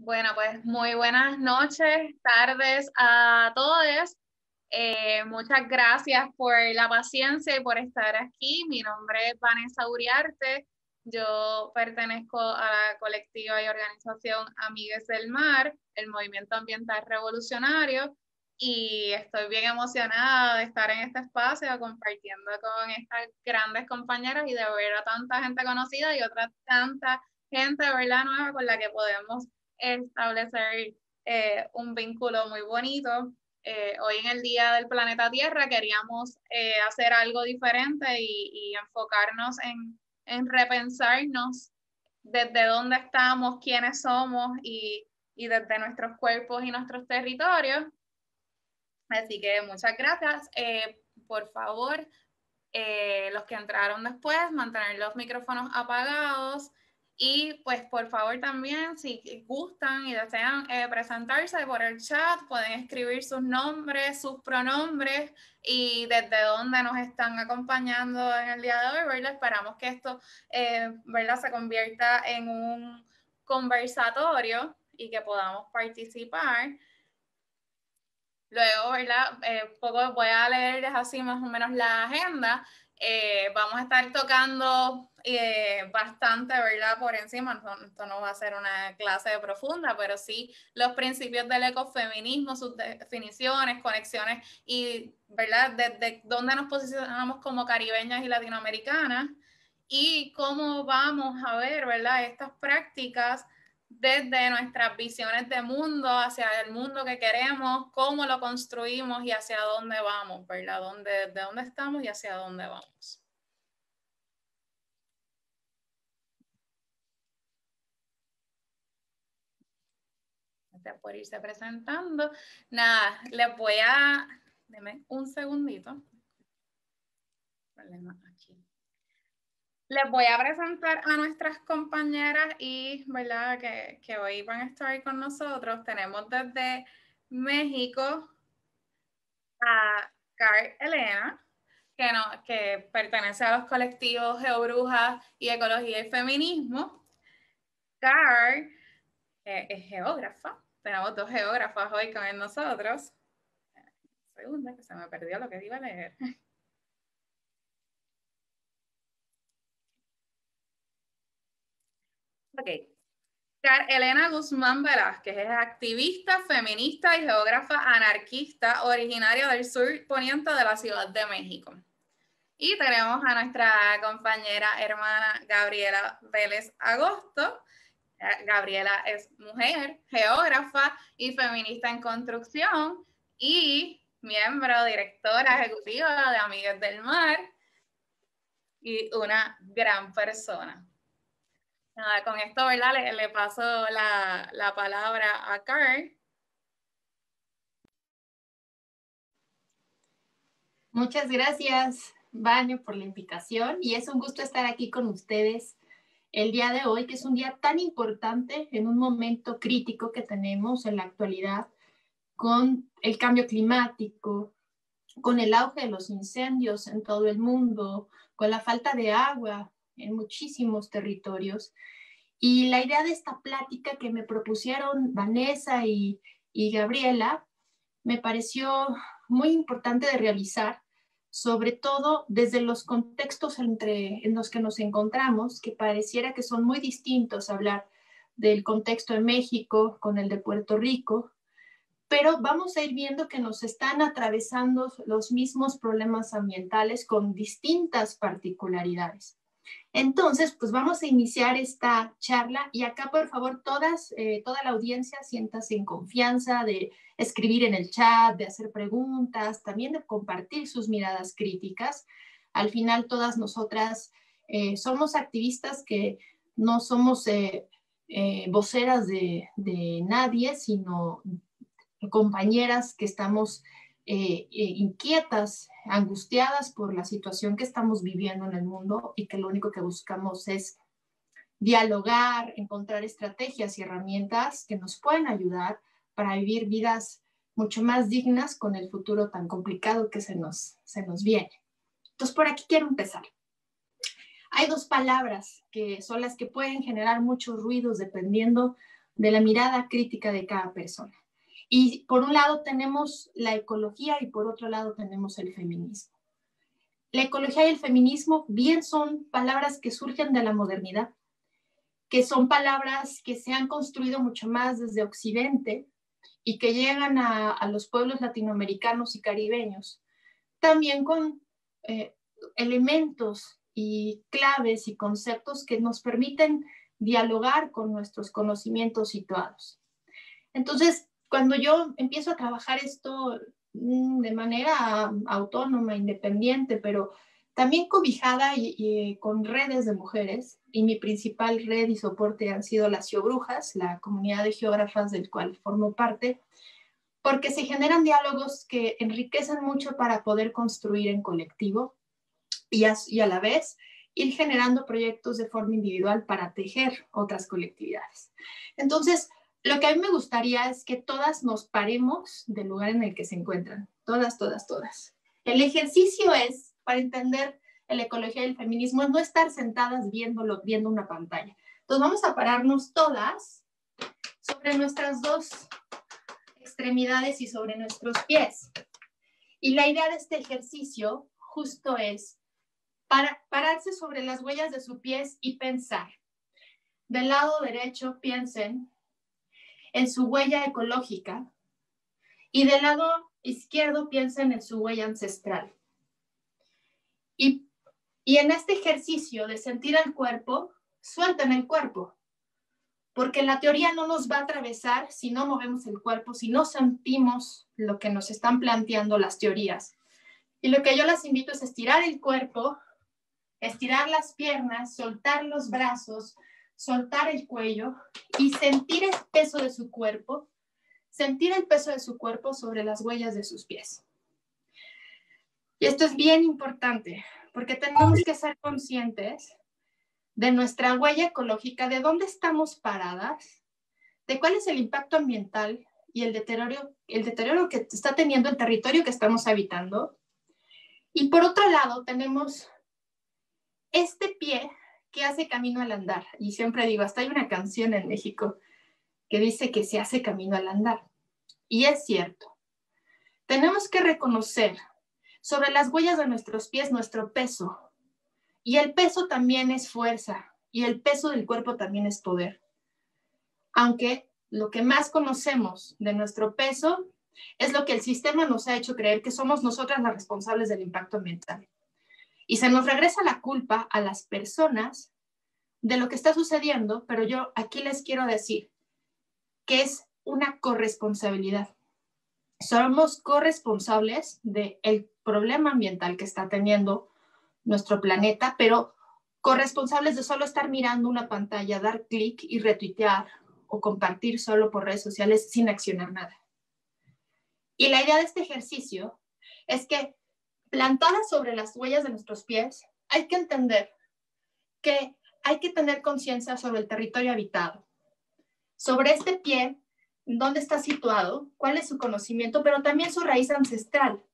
Bueno, pues muy buenas noches, tardes a todos. Muchas gracias por la paciencia y por estar aquí. Mi nombre es Vanessa Uriarte. Yo pertenezco a la colectiva y organización Amigues del Mar, el Movimiento Ambiental Revolucionario, y estoy bien emocionada de estar en este espacio compartiendo con estas grandes compañeras y de ver a tanta gente conocida y otra tanta gente, ¿verdad?, nueva con la que podemos establecer un vínculo muy bonito. Hoy en el Día del Planeta Tierra queríamos hacer algo diferente y enfocarnos en repensarnos desde dónde estamos, quiénes somos y desde nuestros cuerpos y nuestros territorios. Así que muchas gracias. Por favor, los que entraron después, mantener los micrófonos apagados. Y pues por favor también, si gustan y desean presentarse por el chat, pueden escribir sus nombres, sus pronombres y desde dónde nos están acompañando en el día de hoy, ¿verdad? Esperamos que esto, ¿verdad?, se convierta en un conversatorio y que podamos participar. Luego, ¿verdad? Poco voy a leerles así más o menos la agenda. Vamos a estar tocando bastante, ¿verdad?, por encima. Esto no va a ser una clase profunda, pero sí los principios del ecofeminismo, sus definiciones, conexiones y, ¿verdad?, desde dónde nos posicionamos como caribeñas y latinoamericanas y cómo vamos a ver, ¿verdad?, estas prácticas desde nuestras visiones de mundo, hacia el mundo que queremos, cómo lo construimos y hacia dónde vamos, ¿verdad? De dónde estamos y hacia dónde vamos. Gracias por irse presentando. Nada, les voy a... Deme un segundito. Problema aquí. Les voy a presentar a nuestras compañeras y, ¿verdad?, que hoy van a estar con nosotros. Tenemos desde México a Carl Elena, que pertenece a los colectivos Geobrujas y Ecología y Feminismo. Carl es geógrafa. Tenemos dos geógrafas hoy con nosotros. Un segundo, que se me perdió lo que iba a leer. Ok. Carl Elena Guzmán Velázquez es activista, feminista y geógrafa anarquista originaria del sur poniente de la Ciudad de México. Y tenemos a nuestra compañera hermana Gabriela Vélez Agosto. Gabriela es mujer, geógrafa y feminista en construcción y miembro, directora ejecutiva de Amigues del Mar y una gran persona. Nada, con esto, ¿verdad?, le paso la palabra a Carl. Muchas gracias, Vane, por la invitación y es un gusto estar aquí con ustedes el día de hoy, que es un día tan importante en un momento crítico que tenemos en la actualidad con el cambio climático, con el auge de los incendios en todo el mundo, con la falta de agua en muchísimos territorios. Y la idea de esta plática que me propusieron Vanessa y Gabriela me pareció muy importante de realizar, sobre todo desde los contextos en los que nos encontramos, que pareciera que son muy distintos hablar del contexto de México con el de Puerto Rico, pero vamos a ir viendo que nos están atravesando los mismos problemas ambientales con distintas particularidades. Entonces, pues vamos a iniciar esta charla y acá, por favor, toda la audiencia siéntase en confianza de escribir en el chat, de hacer preguntas, también de compartir sus miradas críticas. Al final, todas nosotras somos activistas que no somos voceras de nadie, sino compañeras que estamos inquietas, angustiadas por la situación que estamos viviendo en el mundo y que lo único que buscamos es dialogar, encontrar estrategias y herramientas que nos pueden ayudar para vivir vidas mucho más dignas con el futuro tan complicado que se nos viene. Entonces, por aquí quiero empezar. Hay dos palabras que son las que pueden generar muchos ruidos dependiendo de la mirada crítica de cada persona. Y por un lado tenemos la ecología y por otro lado tenemos el feminismo. La ecología y el feminismo bien son palabras que surgen de la modernidad, que son palabras que se han construido mucho más desde Occidente y que llegan a los pueblos latinoamericanos y caribeños, también con elementos y claves y conceptos que nos permiten dialogar con nuestros conocimientos situados. Entonces, cuando yo empiezo a trabajar esto de manera autónoma, independiente, pero también cobijada y con redes de mujeres, y mi principal red y soporte han sido las geobrujas, la comunidad de geógrafas del cual formo parte, porque se generan diálogos que enriquecen mucho para poder construir en colectivo y a la vez ir generando proyectos de forma individual para tejer otras colectividades. Entonces, lo que a mí me gustaría es que todas nos paremos del lugar en el que se encuentran. Todas, todas, todas. El ejercicio es, para entender la ecología y el feminismo, es no estar sentadas viendo una pantalla. Entonces vamos a pararnos todas sobre nuestras dos extremidades y sobre nuestros pies. Y la idea de este ejercicio justo es pararse sobre las huellas de sus pies y pensar. Del lado derecho piensen en su huella ecológica y del lado izquierdo piensen en su huella ancestral. Y en este ejercicio de sentir el cuerpo, suelten el cuerpo, porque la teoría no nos va a atravesar si no movemos el cuerpo, si no sentimos lo que nos están planteando las teorías. Y lo que yo las invito es estirar el cuerpo, estirar las piernas, soltar los brazos, soltar el cuello y sentir el peso de su cuerpo, sentir el peso de su cuerpo sobre las huellas de sus pies. Y esto es bien importante porque tenemos que ser conscientes de nuestra huella ecológica, de dónde estamos paradas, de cuál es el impacto ambiental y el deterioro que está teniendo el territorio que estamos habitando. Y por otro lado tenemos este pie que hace camino al andar. Y siempre digo, hasta hay una canción en México que dice que se hace camino al andar. Y es cierto. Tenemos que reconocer sobre las huellas de nuestros pies nuestro peso. Y el peso también es fuerza. Y el peso del cuerpo también es poder. Aunque lo que más conocemos de nuestro peso es lo que el sistema nos ha hecho creer que somos nosotras las responsables del impacto ambiental. Y se nos regresa la culpa a las personas de lo que está sucediendo, pero yo aquí les quiero decir que es una corresponsabilidad. Somos corresponsables del problema ambiental que está teniendo nuestro planeta, pero corresponsables de solo estar mirando una pantalla, dar clic y retuitear o compartir solo por redes sociales sin accionar nada. Y la idea de este ejercicio es que plantadas sobre las huellas de nuestros pies, hay que entender que hay que tener conciencia sobre el territorio habitado, sobre este pie, dónde está situado, cuál es su conocimiento, pero también su raíz ancestral.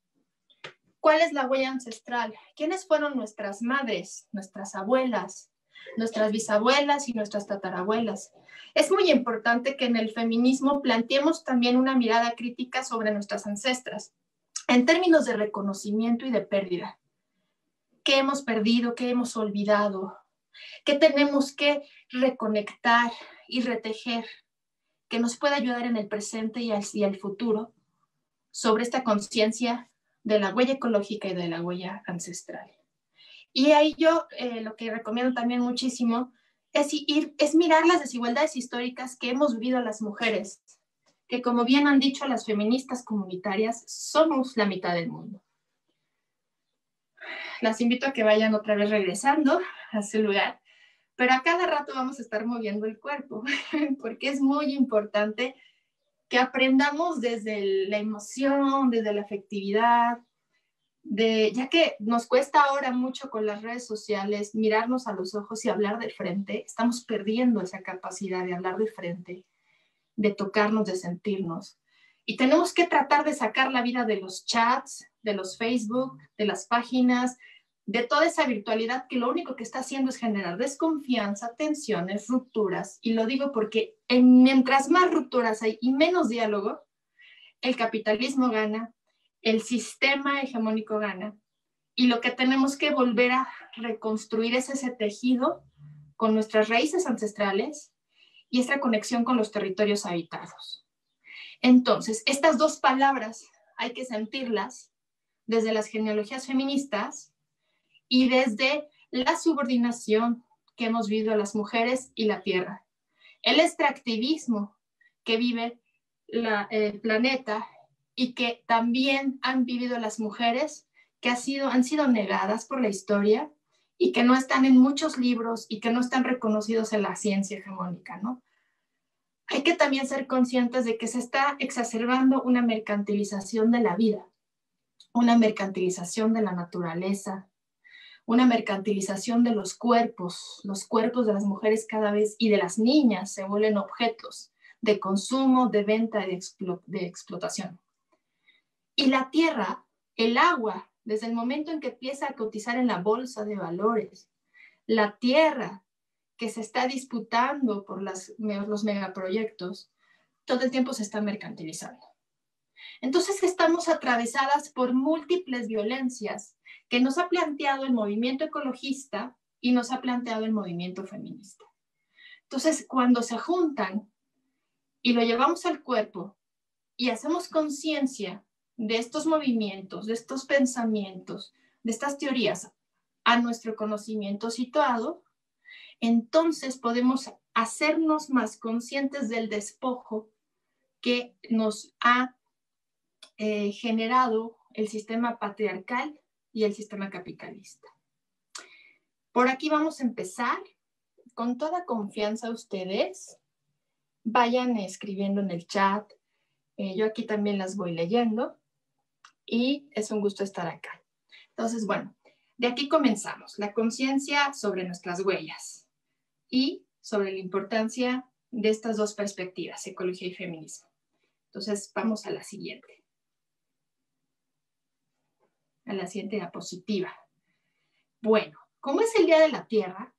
¿Cuál es la huella ancestral? ¿Quiénes fueron nuestras madres, nuestras abuelas, nuestras bisabuelas y nuestras tatarabuelas? Es muy importante que en el feminismo planteemos también una mirada crítica sobre nuestras ancestras, en términos de reconocimiento y de pérdida. ¿Qué hemos perdido? ¿Qué hemos olvidado? ¿Qué tenemos que reconectar y retejer que nos pueda ayudar en el presente y el futuro sobre esta conciencia de la huella ecológica y de la huella ancestral? Y ahí yo lo que recomiendo también muchísimo es mirar las desigualdades históricas que hemos vivido las mujeres, que como bien han dicho las feministas comunitarias, somos la mitad del mundo. Las invito a que vayan otra vez regresando a su lugar, pero a cada rato vamos a estar moviendo el cuerpo, porque es muy importante que aprendamos desde la emoción, desde la afectividad, ya que nos cuesta ahora mucho con las redes sociales mirarnos a los ojos y hablar de frente, estamos perdiendo esa capacidad de hablar de frente, de tocarnos, de sentirnos. Y tenemos que tratar de sacar la vida de los chats, de los Facebook, de las páginas, de toda esa virtualidad que lo único que está haciendo es generar desconfianza, tensiones, rupturas. Y lo digo porque mientras más rupturas hay y menos diálogo, el capitalismo gana, el sistema hegemónico gana. Y lo que tenemos que volver a reconstruir es ese tejido con nuestras raíces ancestrales y esta conexión con los territorios habitados. Entonces, estas dos palabras hay que sentirlas desde las genealogías feministas y desde la subordinación que hemos vivido las mujeres y la tierra. El extractivismo que vive el planeta y que también han vivido las mujeres que han sido negadas por la historia y que no están en muchos libros y que no están reconocidos en la ciencia hegemónica, ¿no? Hay que también ser conscientes de que se está exacerbando una mercantilización de la vida, una mercantilización de la naturaleza, una mercantilización de los cuerpos de las mujeres cada vez y de las niñas se vuelven objetos de consumo, de venta y de explotación. Y la tierra, el agua, desde el momento en que empieza a cotizar en la bolsa de valores, la tierra que se está disputando por los megaproyectos, todo el tiempo se está mercantilizando. Entonces estamos atravesadas por múltiples violencias que nos ha planteado el movimiento ecologista y nos ha planteado el movimiento feminista. Entonces, cuando se juntan y lo llevamos al cuerpo y hacemos conciencia de estos movimientos, de estos pensamientos, de estas teorías a nuestro conocimiento situado, entonces podemos hacernos más conscientes del despojo que nos ha generado el sistema patriarcal y el sistema capitalista. Por aquí vamos a empezar. Con toda confianza ustedes vayan escribiendo en el chat. Yo aquí también las voy leyendo y es un gusto estar acá. Entonces, bueno, de aquí comenzamos. La conciencia sobre nuestras huellas y sobre la importancia de estas dos perspectivas, ecología y feminismo. Entonces, vamos a la siguiente. A la siguiente diapositiva. Bueno, como es el Día de la Tierra,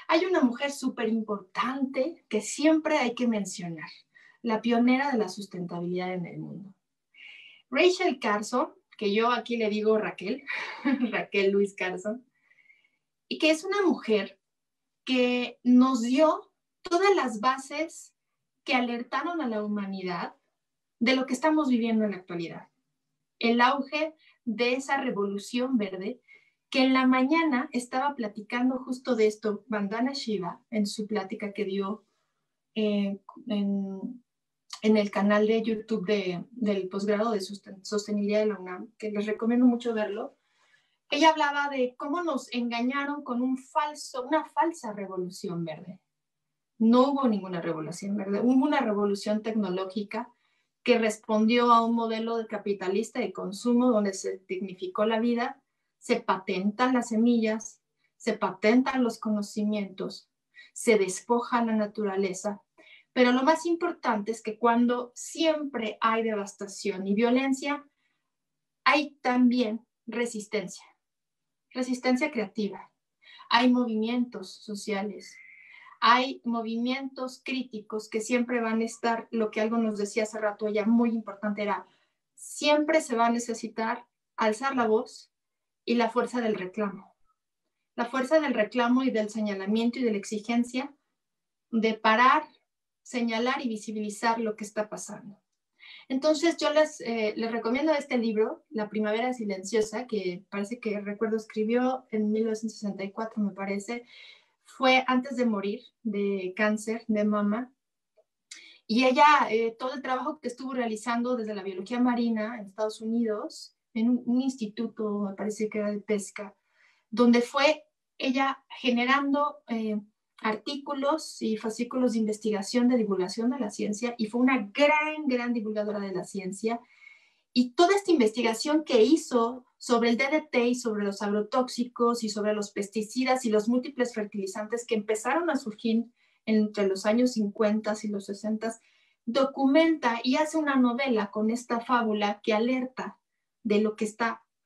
hay una mujer súper importante que siempre hay que mencionar, la pionera de la sustentabilidad en el mundo. Rachel Carson, que yo aquí le digo Raquel, Raquel Louise Carson, y que es una mujer que nos dio todas las bases que alertaron a la humanidad de lo que estamos viviendo en la actualidad. El auge de esa revolución verde que en la mañana estaba platicando justo de esto Vandana Shiva en su plática que dio en el canal de YouTube del posgrado de sostenibilidad de la UNAM, que les recomiendo mucho verlo. Ella hablaba de cómo nos engañaron con una falsa revolución verde. No hubo ninguna revolución verde, hubo una revolución tecnológica que respondió a un modelo capitalista de consumo donde se dignificó la vida, se patentan las semillas, se patentan los conocimientos, se despoja la naturaleza. Pero lo más importante es que cuando siempre hay devastación y violencia, hay también resistencia creativa. Hay movimientos sociales, hay movimientos críticos que siempre van a estar, lo que algo nos decía hace rato ya muy importante era, siempre se va a necesitar alzar la voz y la fuerza del reclamo. La fuerza del reclamo y del señalamiento y de la exigencia de parar, señalar y visibilizar lo que está pasando. Entonces yo les recomiendo este libro, La Primavera Silenciosa, que parece que recuerdo escribió en 1964, me parece. Fue antes de morir de cáncer de mama. Y ella, todo el trabajo que estuvo realizando desde la biología marina en Estados Unidos, en un instituto, me parece que era de pesca, donde fue ella generando artículos y fascículos de investigación, de divulgación de la ciencia, y fue una gran divulgadora de la ciencia. Y toda esta investigación que hizo sobre el DDT y sobre los agrotóxicos y sobre los pesticidas y los múltiples fertilizantes que empezaron a surgir entre los años 50 y los 60, documenta y hace una novela con esta fábula que alerta de lo que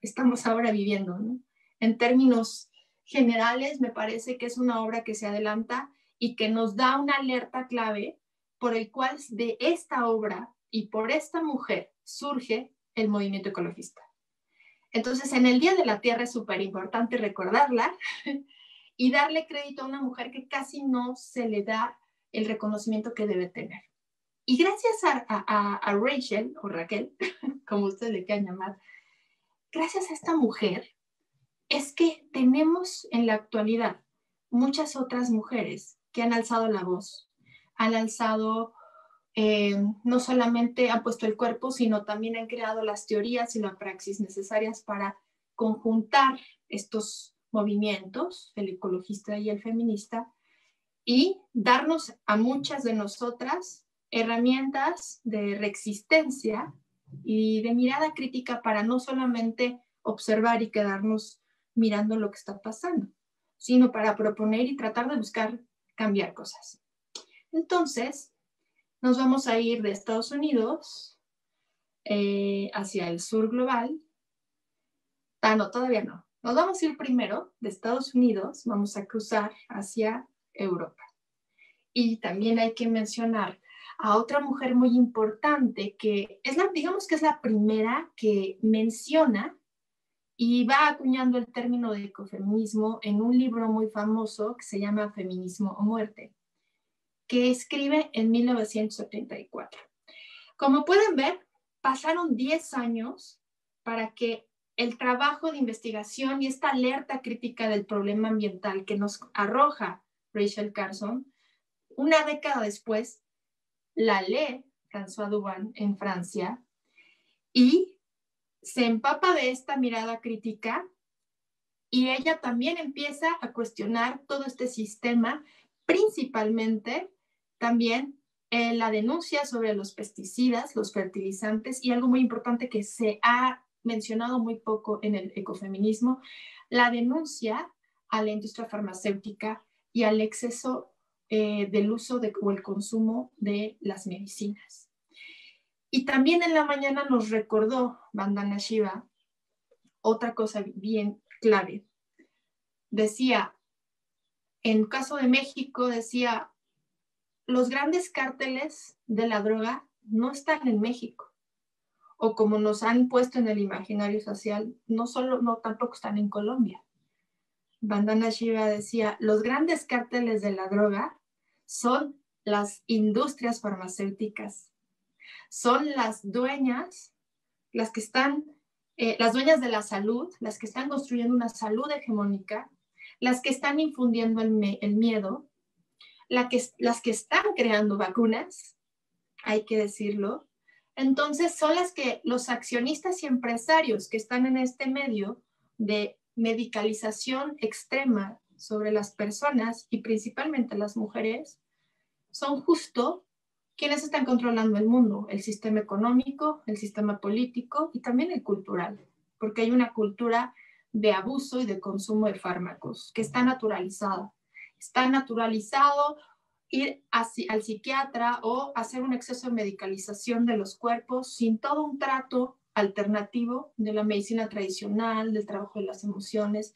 estamos ahora viviendo, ¿no? en términos generales, me parece que es una obra que se adelanta y que nos da una alerta clave por el cual de esta obra y por esta mujer surge el movimiento ecologista. Entonces, en el Día de la Tierra es súper importante recordarla y darle crédito a una mujer que casi no se le da el reconocimiento que debe tener. Y gracias a Rachel, o Raquel, como ustedes le quieran llamar, gracias a esta mujer, es que tenemos en la actualidad muchas otras mujeres que han alzado la voz, han alzado, no solamente han puesto el cuerpo, sino también han creado las teorías y la praxis necesarias para conjuntar estos movimientos, el ecologista y el feminista, y darnos a muchas de nosotras herramientas de reexistencia y de mirada crítica para no solamente observar y quedarnos mirando lo que está pasando, sino para proponer y tratar de buscar cambiar cosas. Entonces, nos vamos a ir de Estados Unidos hacia el sur global. No, todavía no. Nos vamos a ir primero de Estados Unidos, vamos a cruzar hacia Europa. Y también hay que mencionar a otra mujer muy importante que es digamos que es la primera que menciona y va acuñando el término de ecofeminismo en un libro muy famoso que se llama Feminismo o Muerte, que escribe en 1974. Como pueden ver, pasaron 10 años para que el trabajo de investigación y esta alerta crítica del problema ambiental que nos arroja Rachel Carson, una década después, la lee François Duban en Francia y se empapa de esta mirada crítica y ella también empieza a cuestionar todo este sistema, principalmente también la denuncia sobre los pesticidas, los fertilizantes y algo muy importante que se ha mencionado muy poco en el ecofeminismo, la denuncia a la industria farmacéutica y al exceso del uso o el consumo de las medicinas. Y también en la mañana nos recordó Vandana Shiva otra cosa bien clave. Decía, en caso de México, decía, los grandes cárteles de la droga no están en México. O como nos han puesto en el imaginario social, tampoco están en Colombia. Vandana Shiva decía, los grandes cárteles de la droga son las industrias farmacéuticas, son las dueñas, las dueñas de la salud, las que están construyendo una salud hegemónica, las que están infundiendo el miedo, las que están creando vacunas, hay que decirlo. Entonces son los accionistas y empresarios que están en este medio de medicalización extrema sobre las personas y principalmente las mujeres, son justo quienes están controlando el mundo, el sistema económico, el sistema político y también el cultural, porque hay una cultura de abuso y de consumo de fármacos que está naturalizada. Está naturalizado ir al psiquiatra o hacer un exceso de medicalización de los cuerpos sin todo un trato alternativo de la medicina tradicional, del trabajo de las emociones.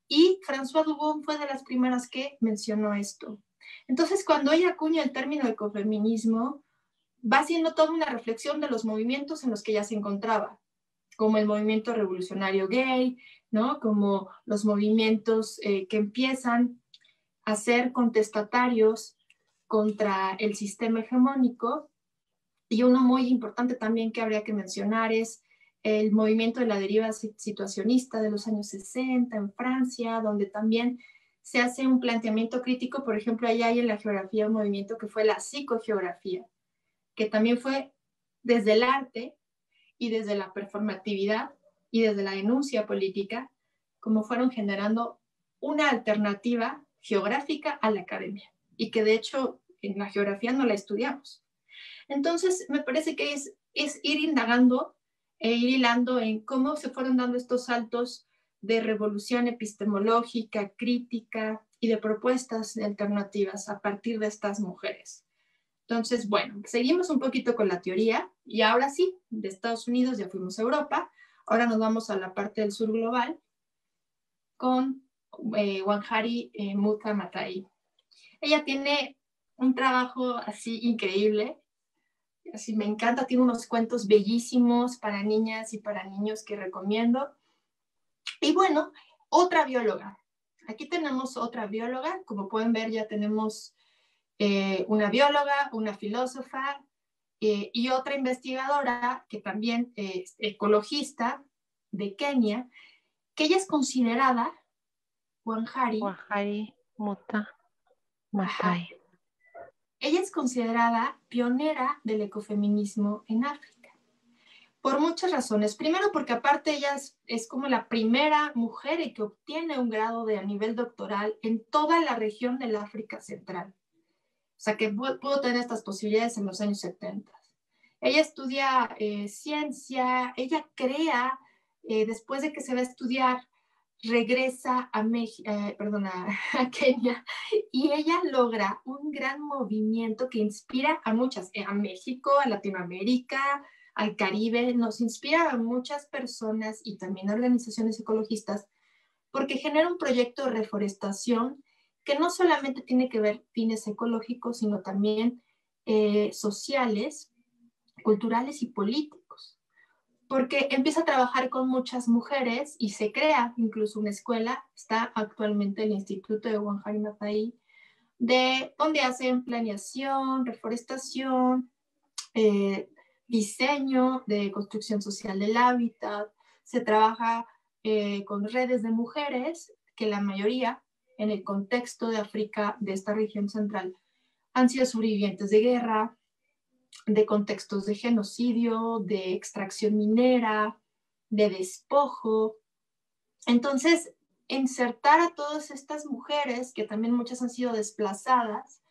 Y François Duban fue de las primeras que mencionó esto. Entonces, cuando ella acuña el término de ecofeminismo, va haciendo toda una reflexión de los movimientos en los que ella se encontraba, como el movimiento revolucionario gay, ¿no? Como los movimientos que empiezan a ser contestatarios contra el sistema hegemónico. Y uno muy importante también que habría que mencionar es el movimiento de la deriva situacionista de los años 60 en Francia, donde también se hace un planteamiento crítico. Por ejemplo, allá hay en la geografía un movimiento que fue la psicogeografía, que también fue desde el arte y desde la performatividad y desde la denuncia política, como fueron generando una alternativa geográfica a la academia, y que de hecho en la geografía no la estudiamos. Entonces, me parece que es ir indagando e ir hilando en cómo se fueron dando estos saltos de revolución epistemológica, crítica y de propuestas alternativas a partir de estas mujeres. Entonces, bueno, seguimos un poquito con la teoría y ahora sí, de Estados Unidos ya fuimos a Europa, ahora nos vamos a la parte del sur global con Wangari Maathai Maathai. Ella tiene un trabajo así increíble, así me encanta, tiene unos cuentos bellísimos para niñas y para niños que recomiendo. Y bueno, otra bióloga. Aquí tenemos otra bióloga, como pueden ver ya tenemos una bióloga, una filósofa y otra investigadora que también es ecologista de Kenia, que ella es considerada, Wangari Maathai, ella es considerada pionera del ecofeminismo en África. Por muchas razones. Primero, porque aparte ella es como la primera mujer que obtiene un grado a nivel doctoral en toda la región del África Central. O sea, que pudo tener estas posibilidades en los años 70. Ella estudia ciencia, ella crea, después de que se va a estudiar, regresa a Kenia y ella logra un gran movimiento que inspira a muchas, a México, a Latinoamérica, al Caribe, nos inspira a muchas personas y también a organizaciones ecologistas porque genera un proyecto de reforestación que no solamente tiene que ver fines ecológicos, sino también sociales, culturales y políticos. Porque empieza a trabajar con muchas mujeres y se crea incluso una escuela, está actualmente el Instituto de Wangari Maathai, donde hacen planeación, reforestación, diseño de construcción social del hábitat, se trabaja con redes de mujeres, que la mayoría en el contexto de África, de esta región central, han sido sobrevivientes de guerra, de contextos de genocidio, de extracción minera, de despojo. Entonces, insertar a todas estas mujeres, que también muchas han sido desplazadas,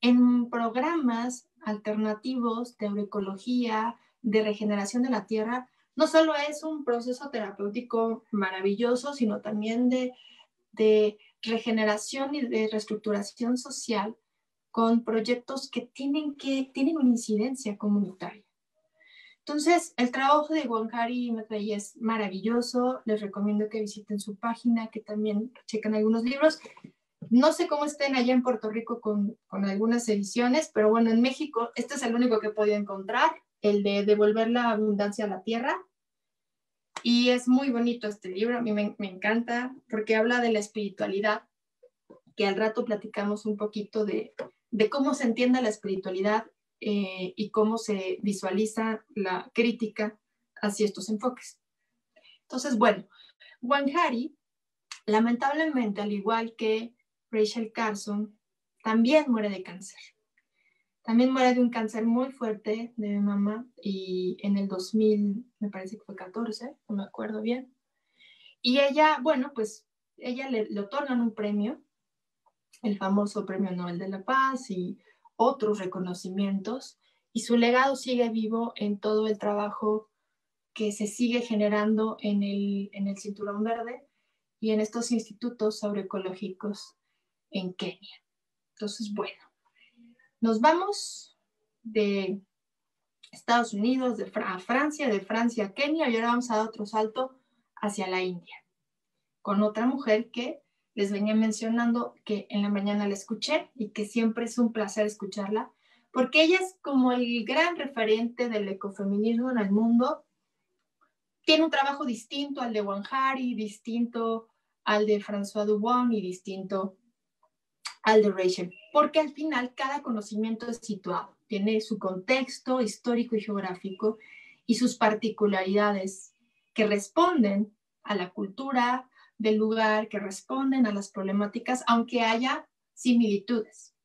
en programas alternativos de agroecología, de regeneración de la tierra, no solo es un proceso terapéutico maravilloso, sino también de regeneración y de reestructuración social con proyectos que tienen una incidencia comunitaria. Entonces, el trabajo de Wangari Maathai es maravilloso. Les recomiendo que visiten su página, que también chequen algunos libros. No sé cómo estén allá en Puerto Rico con algunas ediciones, pero bueno, en México este es el único que he podido encontrar, el de Devolver la abundancia a la tierra. Y es muy bonito este libro, a mí me encanta porque habla de la espiritualidad, que al rato platicamos un poquito de cómo se entiende la espiritualidad y cómo se visualiza la crítica hacia estos enfoques. Entonces, bueno, Wangari, lamentablemente, al igual que Rachel Carson, también muere de cáncer. También muere de un cáncer muy fuerte de mama y en el 2000, me parece que fue 14, no me acuerdo bien. Y ella, bueno, pues ella le otorgan un premio, el famoso Premio Nobel de la Paz y otros reconocimientos, y su legado sigue vivo en todo el trabajo que se sigue generando en el Cinturón Verde y en estos institutos agroecológicos en Kenia. Entonces, bueno, nos vamos de Estados Unidos a Francia, de Francia a Kenia, y ahora vamos a dar otro salto hacia la India, con otra mujer que les venía mencionando, que en la mañana la escuché y que siempre es un placer escucharla, porque ella es como el gran referente del ecofeminismo en el mundo. Tiene un trabajo distinto al de Wangari, distinto al de François Dubon y distinto al de Rachel, porque al final cada conocimiento es situado, tiene su contexto histórico y geográfico y sus particularidades que responden a la cultura del lugar, que responden a las problemáticas, aunque haya similitudes.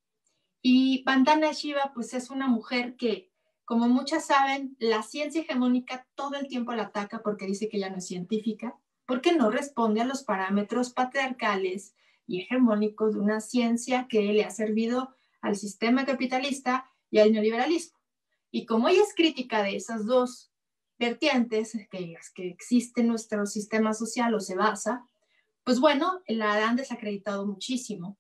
Y Vandana Shiva, pues es una mujer que, como muchas saben, la ciencia hegemónica todo el tiempo la ataca porque dice que ella no es científica, porque no responde a los parámetros patriarcales y hegemónicos de una ciencia que le ha servido al sistema capitalista y al neoliberalismo. Y como ella es crítica de esas dos vertientes que existe en nuestro sistema social o se basa, pues bueno, la han desacreditado muchísimo.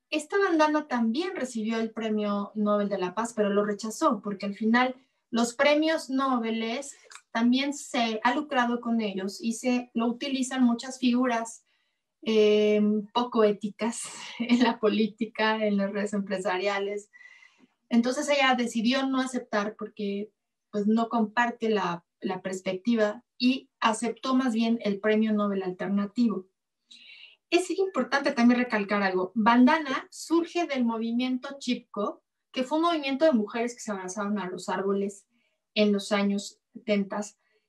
Esta bandana también recibió el Premio Nobel de la Paz, pero lo rechazó porque al final los premios Nobel también se ha lucrado con ellos y se lo utilizan muchas figuras poco éticas en la política, en las redes empresariales. Entonces ella decidió no aceptar porque pues, no comparte la perspectiva y aceptó más bien el premio Nobel alternativo. Es importante también recalcar algo. Vandana surge del movimiento Chipko, que fue un movimiento de mujeres que se abrazaron a los árboles en los años 70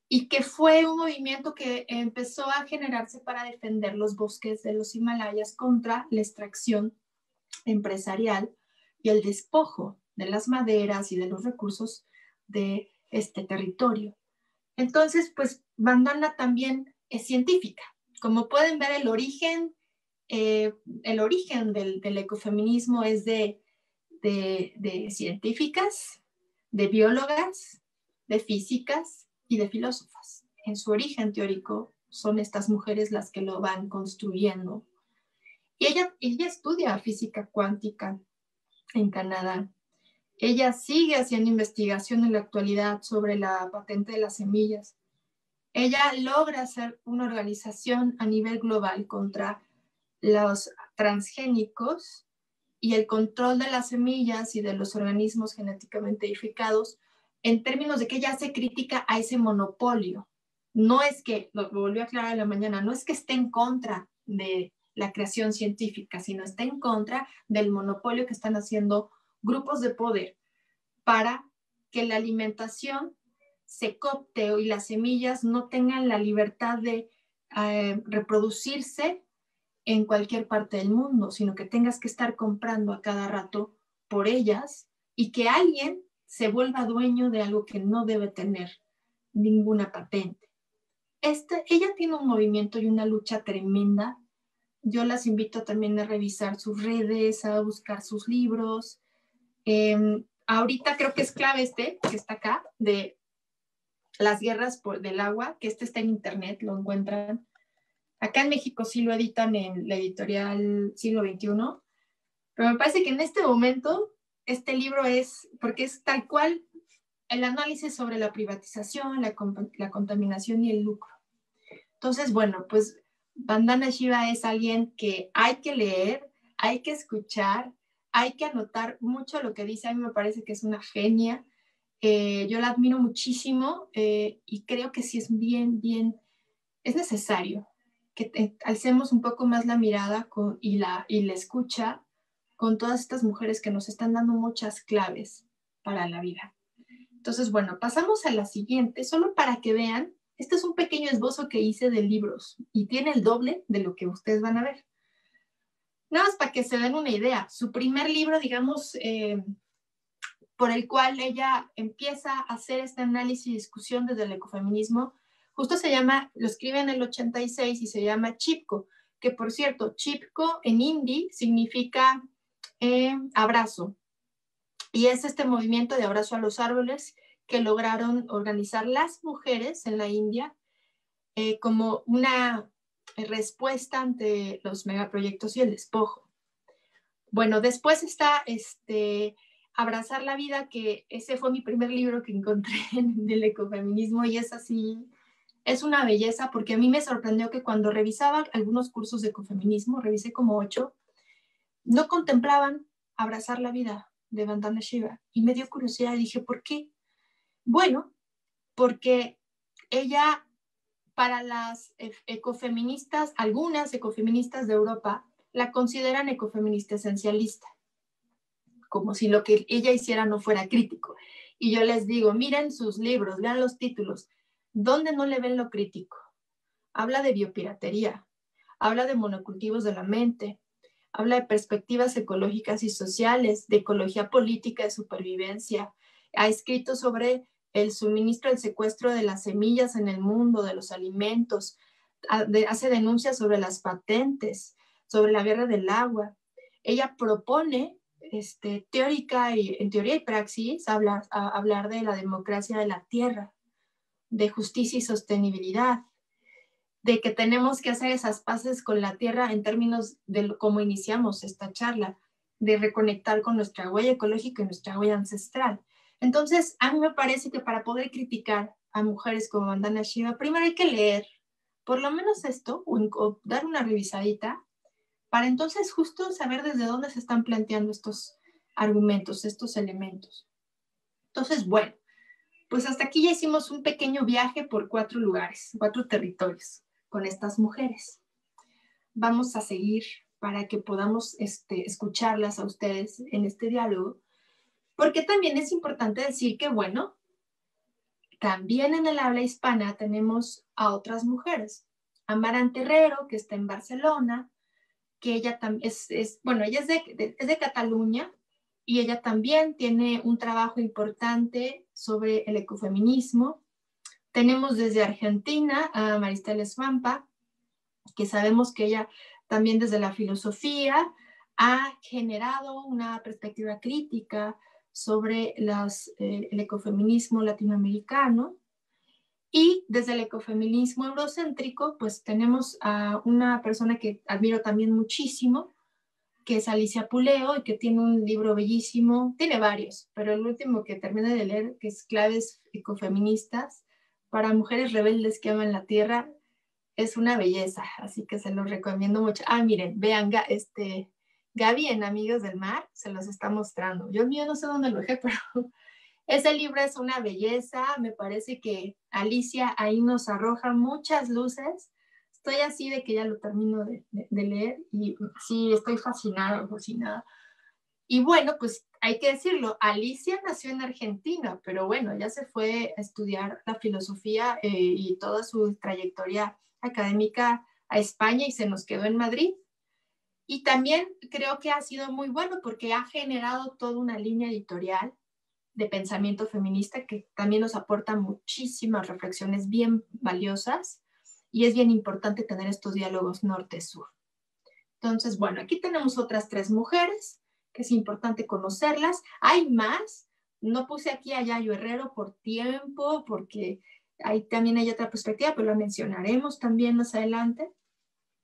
y que fue un movimiento que empezó a generarse para defender los bosques de los Himalayas contra la extracción empresarial y el despojo de las maderas y de los recursos de este territorio. Entonces, pues Vandana también es científica. Como pueden ver, el origen del ecofeminismo es de científicas, de biólogas, de físicas y de filósofas. En su origen teórico son estas mujeres las que lo van construyendo. Y ella estudia física cuántica en Canadá. Ella sigue haciendo investigación en la actualidad sobre la patente de las semillas. Ella logra hacer una organización a nivel global contra los transgénicos y el control de las semillas y de los organismos genéticamente modificados en términos de que ella hace crítica a ese monopolio. No es que, lo volvió a aclarar en la mañana, no es que esté en contra de la creación científica, sino está en contra del monopolio que están haciendo grupos de poder para que la alimentación se coopte y las semillas no tengan la libertad de reproducirse en cualquier parte del mundo, sino que tengas que estar comprando a cada rato por ellas y que alguien se vuelva dueño de algo que no debe tener ninguna patente. Ella tiene un movimiento y una lucha tremenda. Yo las invito también a revisar sus redes, a buscar sus libros. Ahorita creo que es clave que está acá, de las guerras del agua, que está en internet, lo encuentran. Acá en México sí lo editan en la editorial Siglo XXI, pero me parece que en este momento este libro porque es tal cual el análisis sobre la privatización, la contaminación y el lucro. Entonces, bueno, pues Vandana Shiva es alguien que hay que leer, hay que escuchar, hay que anotar mucho lo que dice. A mí me parece que es una genia. Yo la admiro muchísimo y creo que sí es es necesario que alcemos un poco más la mirada y la escucha con todas estas mujeres que nos están dando muchas claves para la vida. Entonces, bueno, pasamos a la siguiente, solo para que vean. Este es un pequeño esbozo que hice de libros y tiene el doble de lo que ustedes van a ver. Nada más para que se den una idea. Su primer libro, digamos, por el cual ella empieza a hacer este análisis y discusión desde el ecofeminismo, justo lo escribe en el 86 y se llama Chipko, que por cierto, Chipko en hindi significa abrazo. Y es este movimiento de abrazo a los árboles que lograron organizar las mujeres en la India como una respuesta ante los megaproyectos y el despojo. Bueno, después está Abrazar la vida, que ese fue mi primer libro que encontré del ecofeminismo y es así, es una belleza porque a mí me sorprendió que cuando revisaba algunos cursos de ecofeminismo, revisé como 8, no contemplaban Abrazar la vida de Vandana Shiva y me dio curiosidad y dije, ¿por qué? Bueno, porque ella, para las ecofeministas, algunas ecofeministas de Europa, la consideran ecofeminista esencialista, como si lo que ella hiciera no fuera crítico. Y yo les digo, miren sus libros, vean los títulos, ¿dónde no le ven lo crítico? Habla de biopiratería, habla de monocultivos de la mente, habla de perspectivas ecológicas y sociales, de ecología política, de supervivencia. Ha escrito sobre el suministro, el secuestro de las semillas en el mundo, de los alimentos, hace denuncias sobre las patentes, sobre la guerra del agua. Ella propone teórica y en teoría y praxis hablar de la democracia de la tierra, de justicia y sostenibilidad, de que tenemos que hacer esas paces con la tierra en términos de cómo iniciamos esta charla, de reconectar con nuestra huella ecológica y nuestra huella ancestral. Entonces, a mí me parece que para poder criticar a mujeres como Vandana Shiva, primero hay que leer, por lo menos esto, o dar una revisadita, para entonces justo saber desde dónde se están planteando estos argumentos, estos elementos. Entonces, bueno, pues hasta aquí ya hicimos un pequeño viaje por 4 lugares, 4 territorios con estas mujeres. Vamos a seguir para que podamos escucharlas a ustedes en este diálogo, porque también es importante decir que, bueno, también en el habla hispana tenemos a otras mujeres. Amaranta Herrero, que está en Barcelona, que ella también bueno, ella es de Cataluña, y ella también tiene un trabajo importante sobre el ecofeminismo. Tenemos desde Argentina a Maristela Svampa, que sabemos que ella también desde la filosofía ha generado una perspectiva crítica sobre el ecofeminismo latinoamericano. Y desde el ecofeminismo eurocéntrico, pues tenemos a una persona que admiro también muchísimo, que es Alicia Puleo, y que tiene un libro bellísimo, tiene varios, pero el último que terminé de leer, que es Claves ecofeministas para mujeres rebeldes que aman la tierra, es una belleza, así que se los recomiendo mucho. Ah, miren, vean, Gaby en Amigos del Mar se los está mostrando. Yo el mío no sé dónde lo dejé, pero ese libro es una belleza. Me parece que Alicia ahí nos arroja muchas luces. Estoy así de que ya lo termino de leer y sí, estoy fascinada, fascinada. Y bueno, pues hay que decirlo, Alicia nació en Argentina, pero bueno, ella se fue a estudiar la filosofía y toda su trayectoria académica a España y se nos quedó en Madrid. Y también creo que ha sido muy bueno porque ha generado toda una línea editorial de pensamiento feminista que también nos aporta muchísimas reflexiones bien valiosas, y es bien importante tener estos diálogos norte-sur. Entonces, bueno, aquí tenemos otras 3 mujeres, que es importante conocerlas. Hay más, no puse aquí a Yayo Herrero por tiempo, porque ahí también hay otra perspectiva, pero la mencionaremos también más adelante.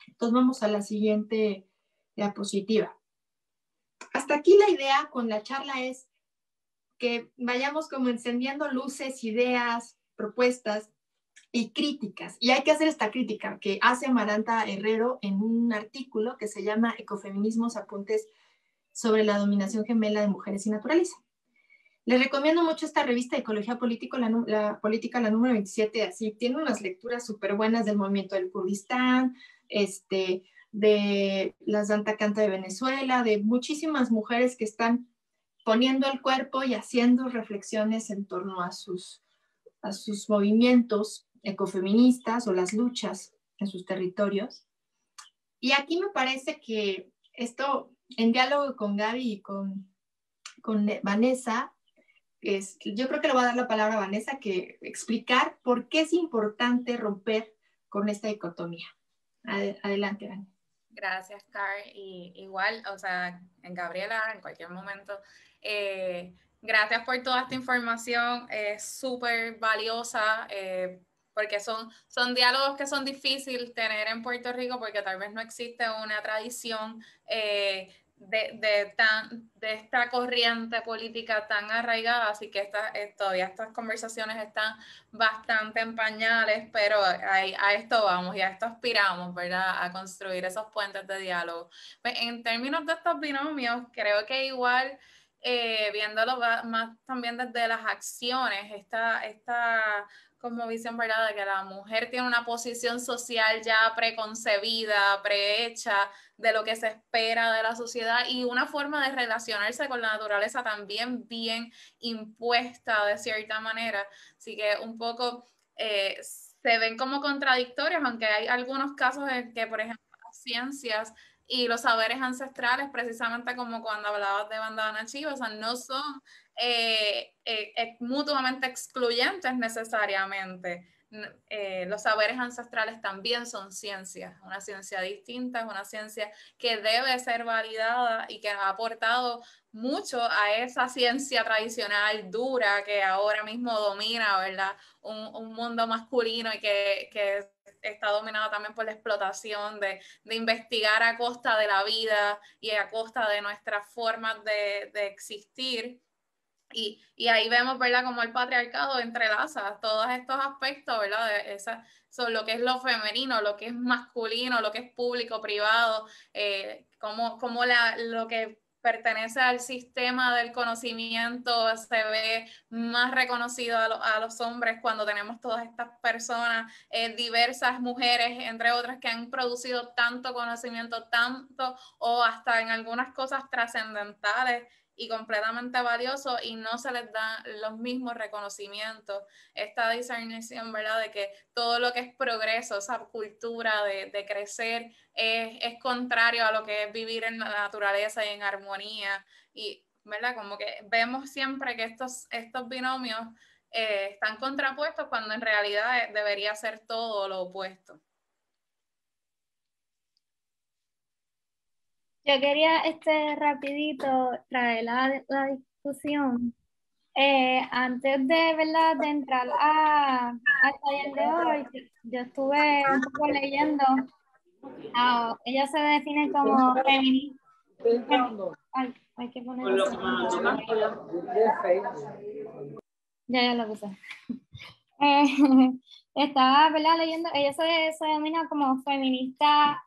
Entonces vamos a la siguiente diapositiva. Hasta aquí la idea con la charla es que vayamos como encendiendo luces, ideas, propuestas y críticas. Y hay que hacer esta crítica que hace Amaranta Herrero en un artículo que se llama Ecofeminismos, apuntes sobre la dominación gemela de mujeres y naturaleza. Les recomiendo mucho esta revista Ecología Política, la número 27, así, tiene unas lecturas súper buenas del movimiento del Kurdistán, de las Danta Canta de Venezuela, de muchísimas mujeres que están poniendo el cuerpo y haciendo reflexiones en torno a sus movimientos ecofeministas o las luchas en sus territorios. Y aquí me parece que esto, en diálogo con Gaby y con Vanessa, yo creo que le voy a dar la palabra a Vanessa, que explicar por qué es importante romper con esta dicotomía. Adelante, Vanessa. Gracias, Car. Y igual, o sea, en Gabriela, en cualquier momento, gracias por toda esta información, es súper valiosa, porque son diálogos que son difíciles tener en Puerto Rico, porque tal vez no existe una tradición de esta corriente política tan arraigada, así que todavía estas conversaciones están bastante en pañales, pero a esto vamos y a esto aspiramos, ¿verdad? A construir esos puentes de diálogo. Pues, en términos de estos binomios, creo que igual, viéndolo más también desde las acciones, esta como visión, ¿verdad?, de que la mujer tiene una posición social ya preconcebida, prehecha de lo que se espera de la sociedad, y una forma de relacionarse con la naturaleza también bien impuesta de cierta manera. Así que un poco se ven como contradictorios, aunque hay algunos casos en que, por ejemplo, las ciencias y los saberes ancestrales, precisamente como cuando hablabas de Vandana Shiva, o sea, no son mutuamente excluyentes necesariamente. Los saberes ancestrales también son ciencias, una ciencia distinta, es una ciencia que debe ser validada y que ha aportado mucho a esa ciencia tradicional dura que ahora mismo domina, ¿verdad? Un mundo masculino y que está dominado también por la explotación de investigar a costa de la vida y a costa de nuestras formas de existir. Y ahí vemos, ¿verdad?, como el patriarcado entrelaza todos estos aspectos, ¿verdad?, sobre lo que es lo femenino, lo que es masculino, lo que es público, privado, como lo que pertenece al sistema del conocimiento se ve más reconocido a los hombres cuando tenemos todas estas personas, diversas mujeres, entre otras, que han producido tanto conocimiento, tanto o hasta en algunas cosas trascendentales y completamente valioso, y no se les da los mismos reconocimientos. Esta discernición, ¿verdad?, de que todo lo que es progreso, esa cultura de crecer, es contrario a lo que es vivir en la naturaleza y en armonía. Y, ¿verdad?, como que vemos siempre que estos binomios están contrapuestos cuando en realidad debería ser todo lo opuesto. Yo quería rapidito traer la discusión. Antes de, ¿verdad?, de entrar al taller de hoy, yo estuve un poco leyendo. Ella se define como feminista. Hay que ponerlo. Ya lo puse. Estaba, ¿verdad?, leyendo. Ella se denomina como feminista.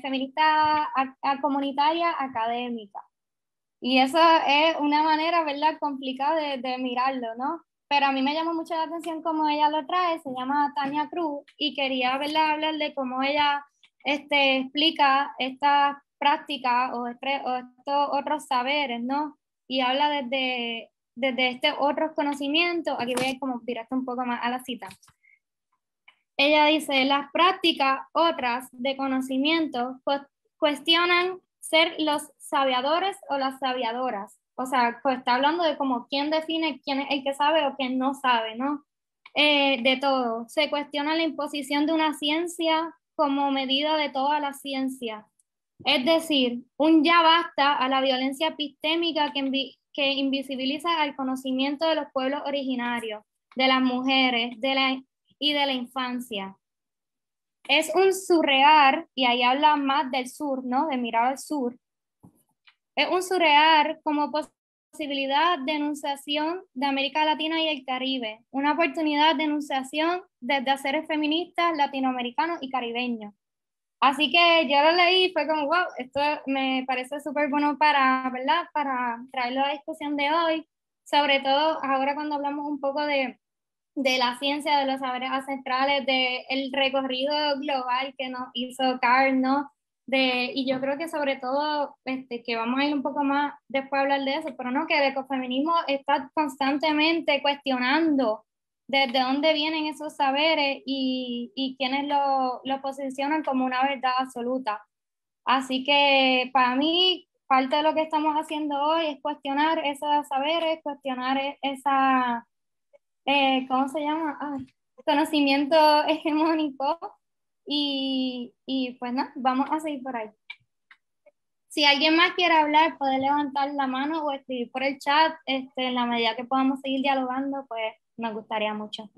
Feminista comunitaria académica. Y eso es una manera, ¿verdad?, complicada de mirarlo, ¿no? Pero a mí me llamó mucho la atención cómo ella lo trae. Se llama Tania Cruz, y quería, ¿verdad?, hablar de cómo ella explica estas prácticas o estos otros saberes, ¿no? Y habla desde otros conocimientos. Aquí voy a ir como directo un poco más a la cita. Ella dice: las prácticas otras de conocimiento cuestionan ser los sabiadores o las sabiadoras. O sea, pues está hablando de como quién define quién es el que sabe o quién no sabe, ¿no? De todo. Se cuestiona la imposición de una ciencia como medida de toda la ciencia. Es decir, un ya basta a la violencia epistémica que invisibiliza al conocimiento de los pueblos originarios, de las mujeres, y de la infancia. Es un surreal, y ahí habla más del sur, ¿no?, de mirar al sur. Es un surreal como posibilidad de enunciación de América Latina y el Caribe, una oportunidad de enunciación desde haceres feministas latinoamericanos y caribeños. Así que yo lo leí y fue como, wow, esto me parece súper bueno ¿verdad?, para traerlo a la discusión de hoy, sobre todo ahora cuando hablamos un poco de la ciencia, de los saberes ancestrales, del recorrido global que nos hizo Carl, ¿no? Y yo creo que sobre todo, que vamos a ir un poco más después a hablar de eso, pero no, que el ecofeminismo está constantemente cuestionando desde dónde vienen esos saberes y quienes lo posicionan como una verdad absoluta. Así que para mí, parte de lo que estamos haciendo hoy es cuestionar esos saberes, cuestionar esa... ¿cómo se llama? Conocimiento hegemónico, y pues nada, vamos a seguir por ahí. Si alguien más quiere hablar, puede levantar la mano o escribir por el chat. En la medida que podamos seguir dialogando, pues nos gustaría mucho.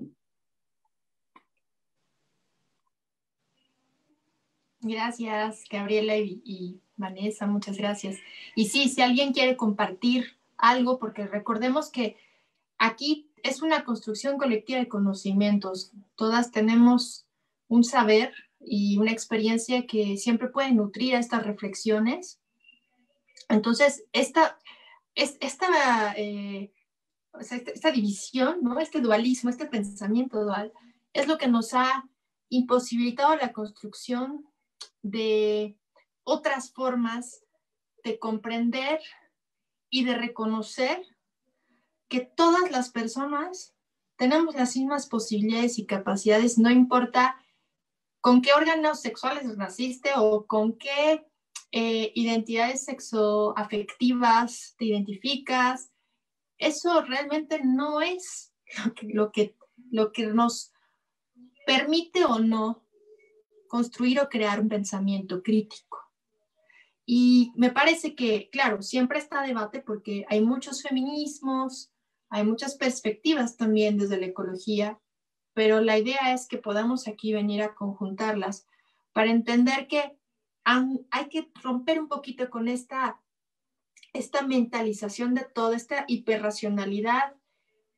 Gracias, Gabriela y Vanessa, muchas gracias. Y sí, si alguien quiere compartir algo, porque recordemos que aquí es una construcción colectiva de conocimientos. Todas tenemos un saber y una experiencia que siempre puede nutrir a estas reflexiones. Entonces, esta división, ¿no?, este dualismo, este pensamiento dual, es lo que nos ha imposibilitado la construcción de otras formas de comprender y de reconocer que todas las personas tenemos las mismas posibilidades y capacidades, no importa con qué órganos sexuales naciste o con qué identidades sexoafectivas te identificas. Eso realmente no es lo que nos permite o no construir o crear un pensamiento crítico. Y me parece que, claro, siempre está debate porque hay muchos feminismos, hay muchas perspectivas también desde la ecología, pero la idea es que podamos aquí venir a conjuntarlas para entender que hay que romper un poquito con esta esta mentalización de todo, esta hiperracionalidad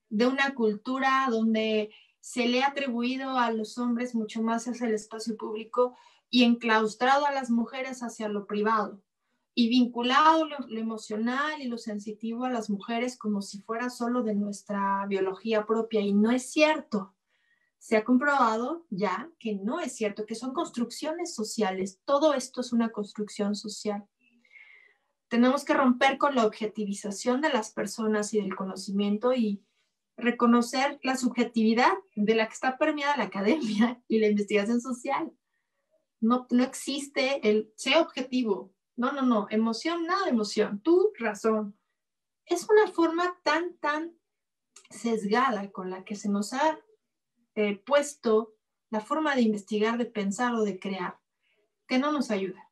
de una cultura donde se le ha atribuido a los hombres mucho más hacia el espacio público y enclaustrado a las mujeres hacia lo privado y vinculado lo emocional y lo sensitivo a las mujeres como si fuera solo de nuestra biología propia, y no es cierto. Se ha comprobado ya que no es cierto, que son construcciones sociales. Todo esto es una construcción social. Tenemos que romper con la objetivización de las personas y del conocimiento y reconocer la subjetividad de la que está permeada la academia y la investigación social. No existe el sé objetivo. No, emoción, nada de emoción. Tu razón. Es una forma tan sesgada con la que se nos ha puesto la forma de investigar, de pensar o de crear, que no nos ayuda.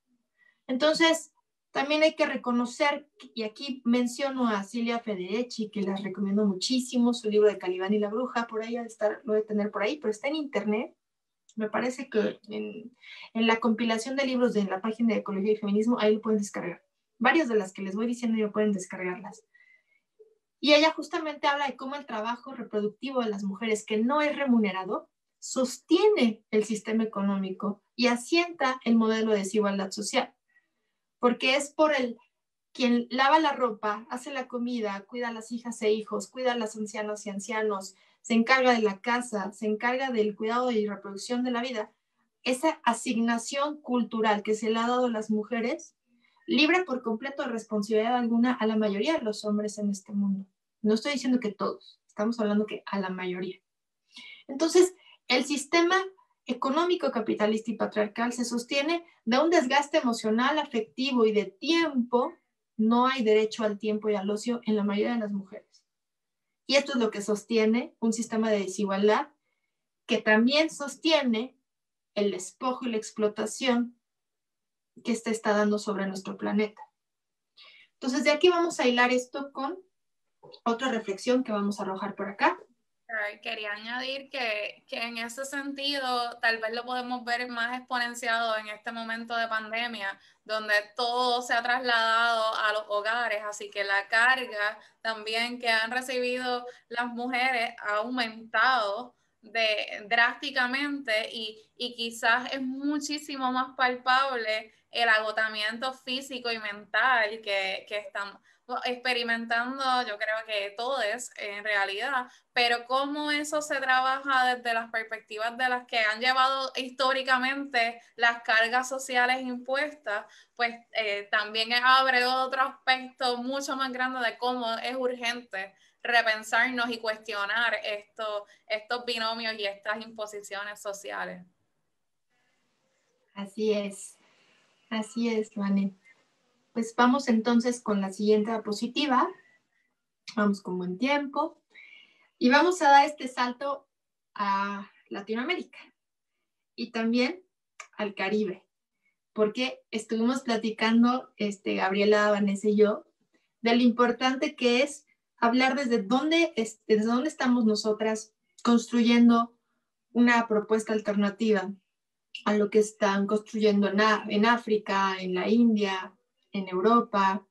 Entonces, también hay que reconocer, y aquí menciono a Silvia Federici, que las recomiendo muchísimo, su libro de Calibán y la bruja, por ahí lo de tener por ahí, pero está en internet. Me parece que en la compilación de libros de la página de Ecología y Feminismo, ahí lo pueden descargar. Varias de las que les voy diciendo ya pueden descargarlas. Y ella justamente habla de cómo el trabajo reproductivo de las mujeres, que no es remunerado, sostiene el sistema económico y asienta el modelo de desigualdad social. Porque es por quien lava la ropa, hace la comida, cuida a las hijas e hijos, cuida a las ancianas y ancianos, se encarga de la casa, se encarga del cuidado y reproducción de la vida. Esa asignación cultural que se le ha dado a las mujeres, libre por completo de responsabilidad alguna a la mayoría de los hombres en este mundo. No estoy diciendo que todos, estamos hablando que a la mayoría. Entonces, el sistema económico, capitalista y patriarcal se sostiene de un desgaste emocional, afectivo y de tiempo. No hay derecho al tiempo y al ocio en la mayoría de las mujeres. Y esto es lo que sostiene un sistema de desigualdad que también sostiene el despojo y la explotación que está dando sobre nuestro planeta. Entonces, de aquí vamos a hilar esto con otra reflexión que vamos a arrojar por acá. Quería añadir que en ese sentido tal vez lo podemos ver más exponenciado en este momento de pandemia, donde todo se ha trasladado a los hogares, así que la carga también que han recibido las mujeres ha aumentado drásticamente y quizás es muchísimo más palpable el agotamiento físico y mental que estamos experimentando, yo creo que todos en realidad, pero cómo eso se trabaja desde las perspectivas de las que han llevado históricamente las cargas sociales impuestas, pues también abre otro aspecto mucho más grande de cómo es urgente repensarnos y cuestionar estos binomios y estas imposiciones sociales. Así es, Vane. Pues vamos entonces con la siguiente diapositiva. Vamos con buen tiempo. Y vamos a dar este salto a Latinoamérica y también al Caribe, porque estuvimos platicando, Gabriela, Vanessa y yo, de lo importante que es hablar desde dónde estamos nosotras construyendo una propuesta alternativa a lo que están construyendo en África, en la India, en Europa.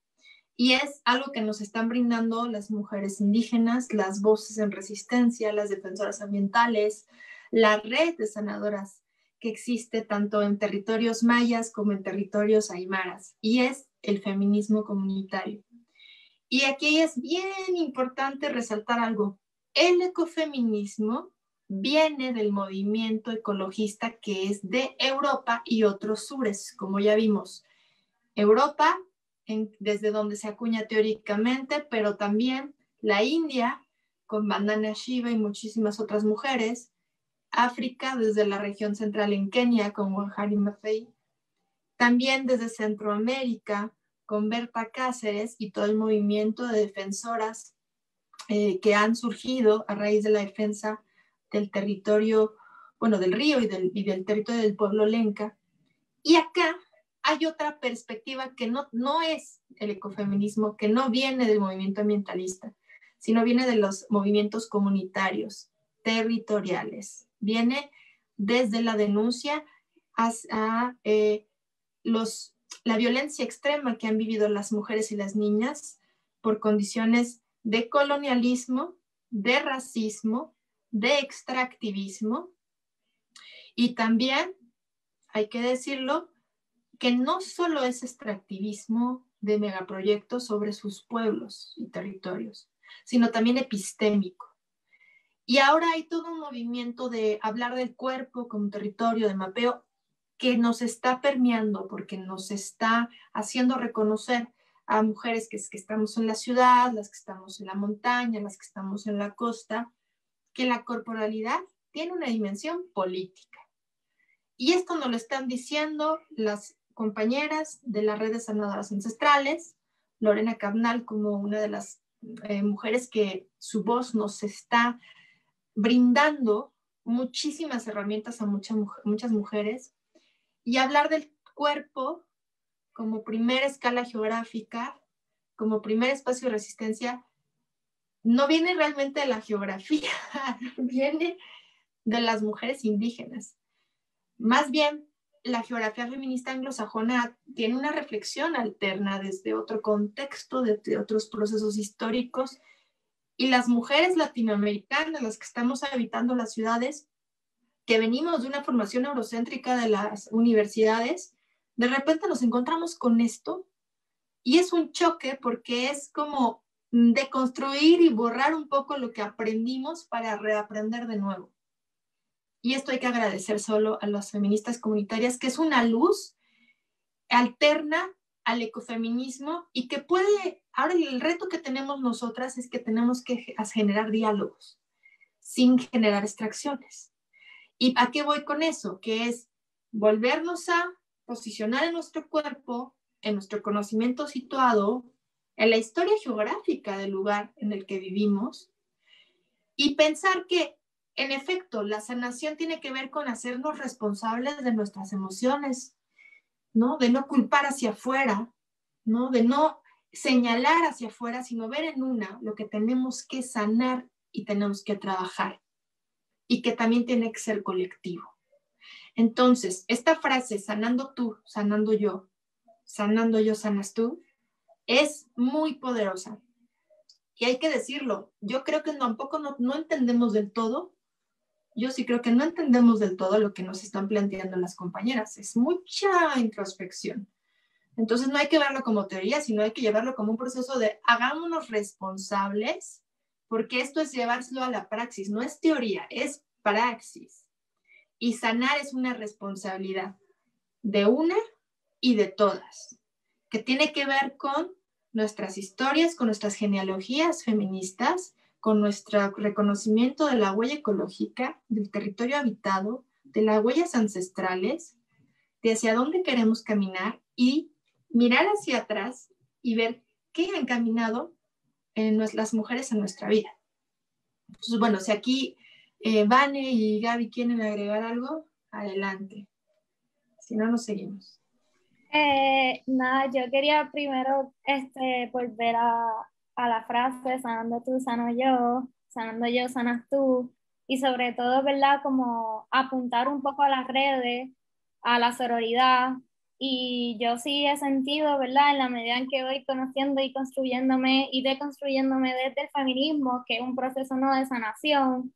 Y es algo que nos están brindando las mujeres indígenas, las voces en resistencia, las defensoras ambientales, la red de sanadoras que existe tanto en territorios mayas como en territorios aymaras, y es el feminismo comunitario. Y aquí es bien importante resaltar algo. El ecofeminismo viene del movimiento ecologista que es de Europa y otros sures, como ya vimos. Europa, desde donde se acuña teóricamente, pero también la India, con Vandana Shiva y muchísimas otras mujeres, África, desde la región central en Kenia, con Wangari Maathai, también desde Centroamérica, con Berta Cáceres y todo el movimiento de defensoras que han surgido a raíz de la defensa del territorio, bueno, del río y del territorio del pueblo lenca. Y acá hay otra perspectiva que no es el ecofeminismo, que no viene del movimiento ambientalista, sino viene de los movimientos comunitarios, territoriales. Viene desde la denuncia a los la violencia extrema que han vivido las mujeres y las niñas por condiciones de colonialismo, de racismo, de extractivismo, y también, hay que decirlo, que no solo es extractivismo de megaproyectos sobre sus pueblos y territorios, sino también epistémico. Y ahora hay todo un movimiento de hablar del cuerpo como territorio de mapeo que nos está permeando porque nos está haciendo reconocer a mujeres que estamos en la ciudad, las que estamos en la montaña, las que estamos en la costa, que la corporalidad tiene una dimensión política. Y esto nos lo están diciendo las compañeras de la red de sanadoras ancestrales, Lorena Cabnal como una de las mujeres que su voz nos está brindando muchísimas herramientas a muchas mujeres, y hablar del cuerpo como primera escala geográfica, como primer espacio de resistencia, no viene realmente de la geografía, viene de las mujeres indígenas. Más bien, la geografía feminista anglosajona tiene una reflexión alterna desde otro contexto, desde otros procesos históricos, y las mujeres latinoamericanas, las que estamos habitando las ciudades, que venimos de una formación eurocéntrica de las universidades, de repente nos encontramos con esto, y es un choque porque es como deconstruir y borrar un poco lo que aprendimos para reaprender de nuevo. Y esto hay que agradecer solo a las feministas comunitarias, que es una luz alterna al ecofeminismo y que puede, ahora el reto que tenemos nosotras es que tenemos que generar diálogos sin generar extracciones. ¿Y a qué voy con eso? Que es volvernos a posicionar en nuestro cuerpo, en nuestro conocimiento situado, en la historia geográfica del lugar en el que vivimos, y pensar que en efecto, la sanación tiene que ver con hacernos responsables de nuestras emociones, ¿no? De no culpar hacia afuera, ¿no? De no señalar hacia afuera, sino ver en una lo que tenemos que sanar y tenemos que trabajar. Y que también tiene que ser colectivo. Entonces, esta frase, sanando tú, sanando yo, sanas tú, es muy poderosa. Y hay que decirlo, yo creo que tampoco no entendemos del todo. Yo sí creo que no entendemos del todo lo que nos están planteando las compañeras. Es mucha introspección. Entonces no hay que verlo como teoría, sino hay que llevarlo como un proceso de hagámonos responsables, porque esto es llevárselo a la praxis. No es teoría, es praxis. Y sanar es una responsabilidad de una y de todas, que tiene que ver con nuestras historias, con nuestras genealogías feministas, con nuestro reconocimiento de la huella ecológica, del territorio habitado, de las huellas ancestrales, de hacia dónde queremos caminar y mirar hacia atrás y ver qué han caminado las mujeres en nuestra vida. Entonces, bueno, si aquí Vane y Gaby quieren agregar algo, adelante. Si no, nos seguimos. Nada, yo quería primero volver a la frase sanando tú, sano yo, sanando yo, sanas tú, y sobre todo, ¿verdad? Como apuntar un poco a las redes, a la sororidad, y yo sí he sentido, ¿verdad? En la medida en que voy conociendo y construyéndome y deconstruyéndome desde el feminismo, que es un proceso no de sanación.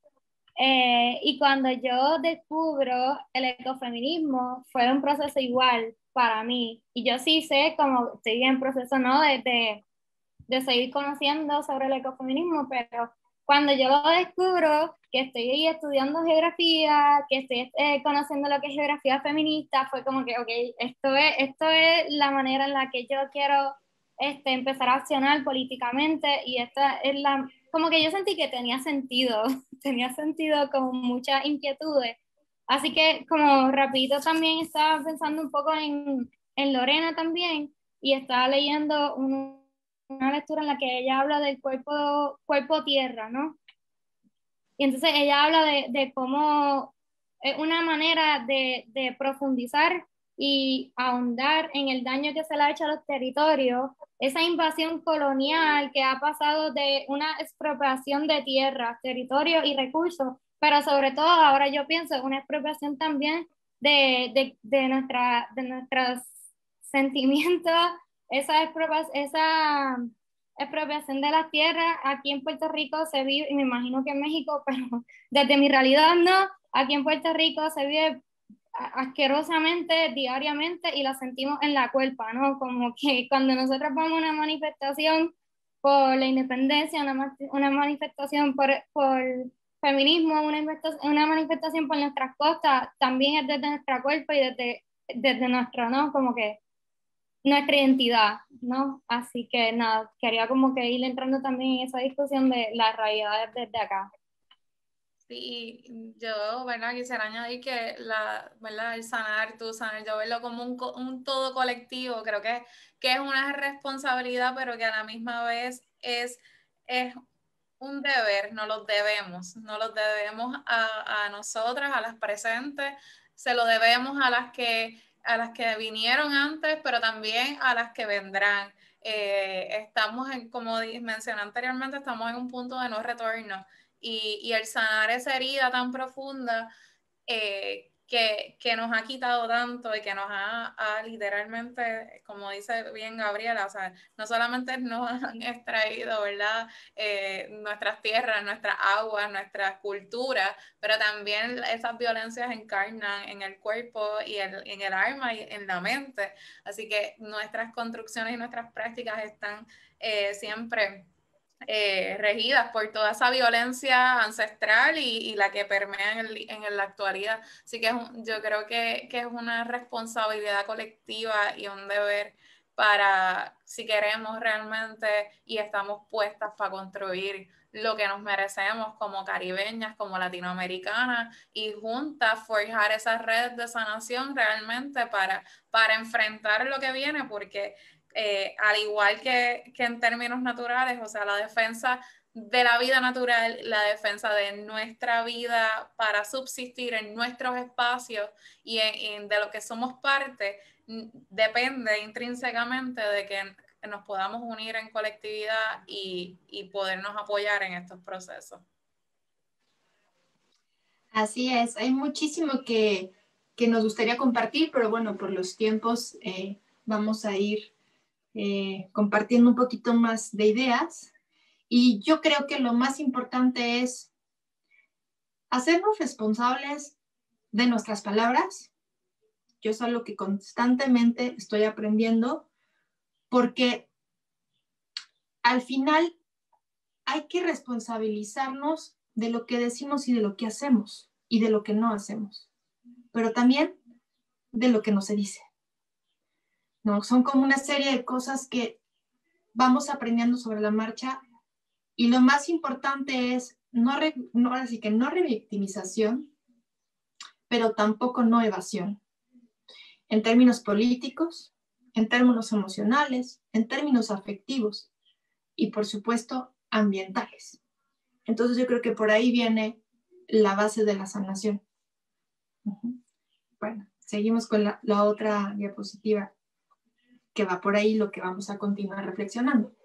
Y cuando yo descubro el ecofeminismo, fue un proceso igual para mí. Y yo sí sé, como estoy en proceso, ¿no? De seguir conociendo sobre el ecofeminismo, pero cuando yo lo descubro, que estoy estudiando geografía, que estoy conociendo lo que es geografía feminista, fue como que, ok, esto es la manera en la que yo quiero empezar a accionar políticamente, y esta es como que yo sentí que tenía sentido, tenía sentido con muchas inquietudes. Así que como rapidito también estaba pensando un poco en Lorena también, y estaba leyendo una lectura en la que ella habla del cuerpo tierra, ¿no? Y entonces ella habla de cómo es una manera de profundizar y ahondar en el daño que se le ha hecho a los territorios, esa invasión colonial que ha pasado de una expropiación de tierras, territorios y recursos, pero sobre todo ahora yo pienso una expropiación también de nuestras sentimiento, esa expropiación de las tierras aquí en Puerto Rico se vive, y me imagino que en México, pero desde mi realidad no, aquí en Puerto Rico se vive asquerosamente, diariamente, y la sentimos en la cuerpa, ¿no? Como que cuando nosotros vamos a una manifestación por la independencia, una manifestación por feminismo, una manifestación por nuestras costas, también es desde nuestra cuerpo y desde nuestro, ¿no? Como que nuestra identidad, ¿no? Así que nada, quería como que ir entrando también en esa discusión de las realidades desde acá. Sí, yo, ¿verdad? Quisiera añadir que ¿verdad? El sanar, yo verlo como un todo colectivo, creo que es una responsabilidad, pero que a la misma vez es un deber, nos los debemos a nosotras, a las presentes, se lo debemos a las que vinieron antes, pero también a las que vendrán. Estamos como mencioné anteriormente, estamos en un punto de no retorno. Y el sanar esa herida tan profunda que nos ha quitado tanto y que nos ha literalmente, como dice bien Gabriela, o sea, no solamente nos han extraído, ¿verdad? Nuestras tierras, nuestras aguas, nuestras culturas, pero también esas violencias encarnan en el cuerpo y en el alma y en la mente. Así que nuestras construcciones y nuestras prácticas están siempre regidas por toda esa violencia ancestral y la que permea en la actualidad. Así que yo creo que es una responsabilidad colectiva y un deber para, si queremos realmente y estamos puestas para construir lo que nos merecemos como caribeñas, como latinoamericanas, y juntas forjar esas redes de sanación realmente para enfrentar lo que viene, porque al igual que en términos naturales, o sea, la defensa de la vida natural, la defensa de nuestra vida para subsistir en nuestros espacios y de lo que somos parte, depende intrínsecamente de que nos podamos unir en colectividad y podernos apoyar en estos procesos. Así es, hay muchísimo que nos gustaría compartir, pero bueno, por los tiempos vamos a ir compartiendo un poquito más de ideas. Y yo creo que lo más importante es hacernos responsables de nuestras palabras. Yo es algo que constantemente estoy aprendiendo, porque al final hay que responsabilizarnos de lo que decimos y de lo que hacemos y de lo que no hacemos, pero también de lo que no se dice. ¿No? Son como una serie de cosas que vamos aprendiendo sobre la marcha, y lo más importante es así que no revictimización, pero tampoco no evasión. En términos políticos, en términos emocionales, en términos afectivos y, por supuesto, ambientales. Entonces yo creo que por ahí viene la base de la sanación. Bueno, seguimos con la otra diapositiva, que va por ahí lo que vamos a continuar reflexionando.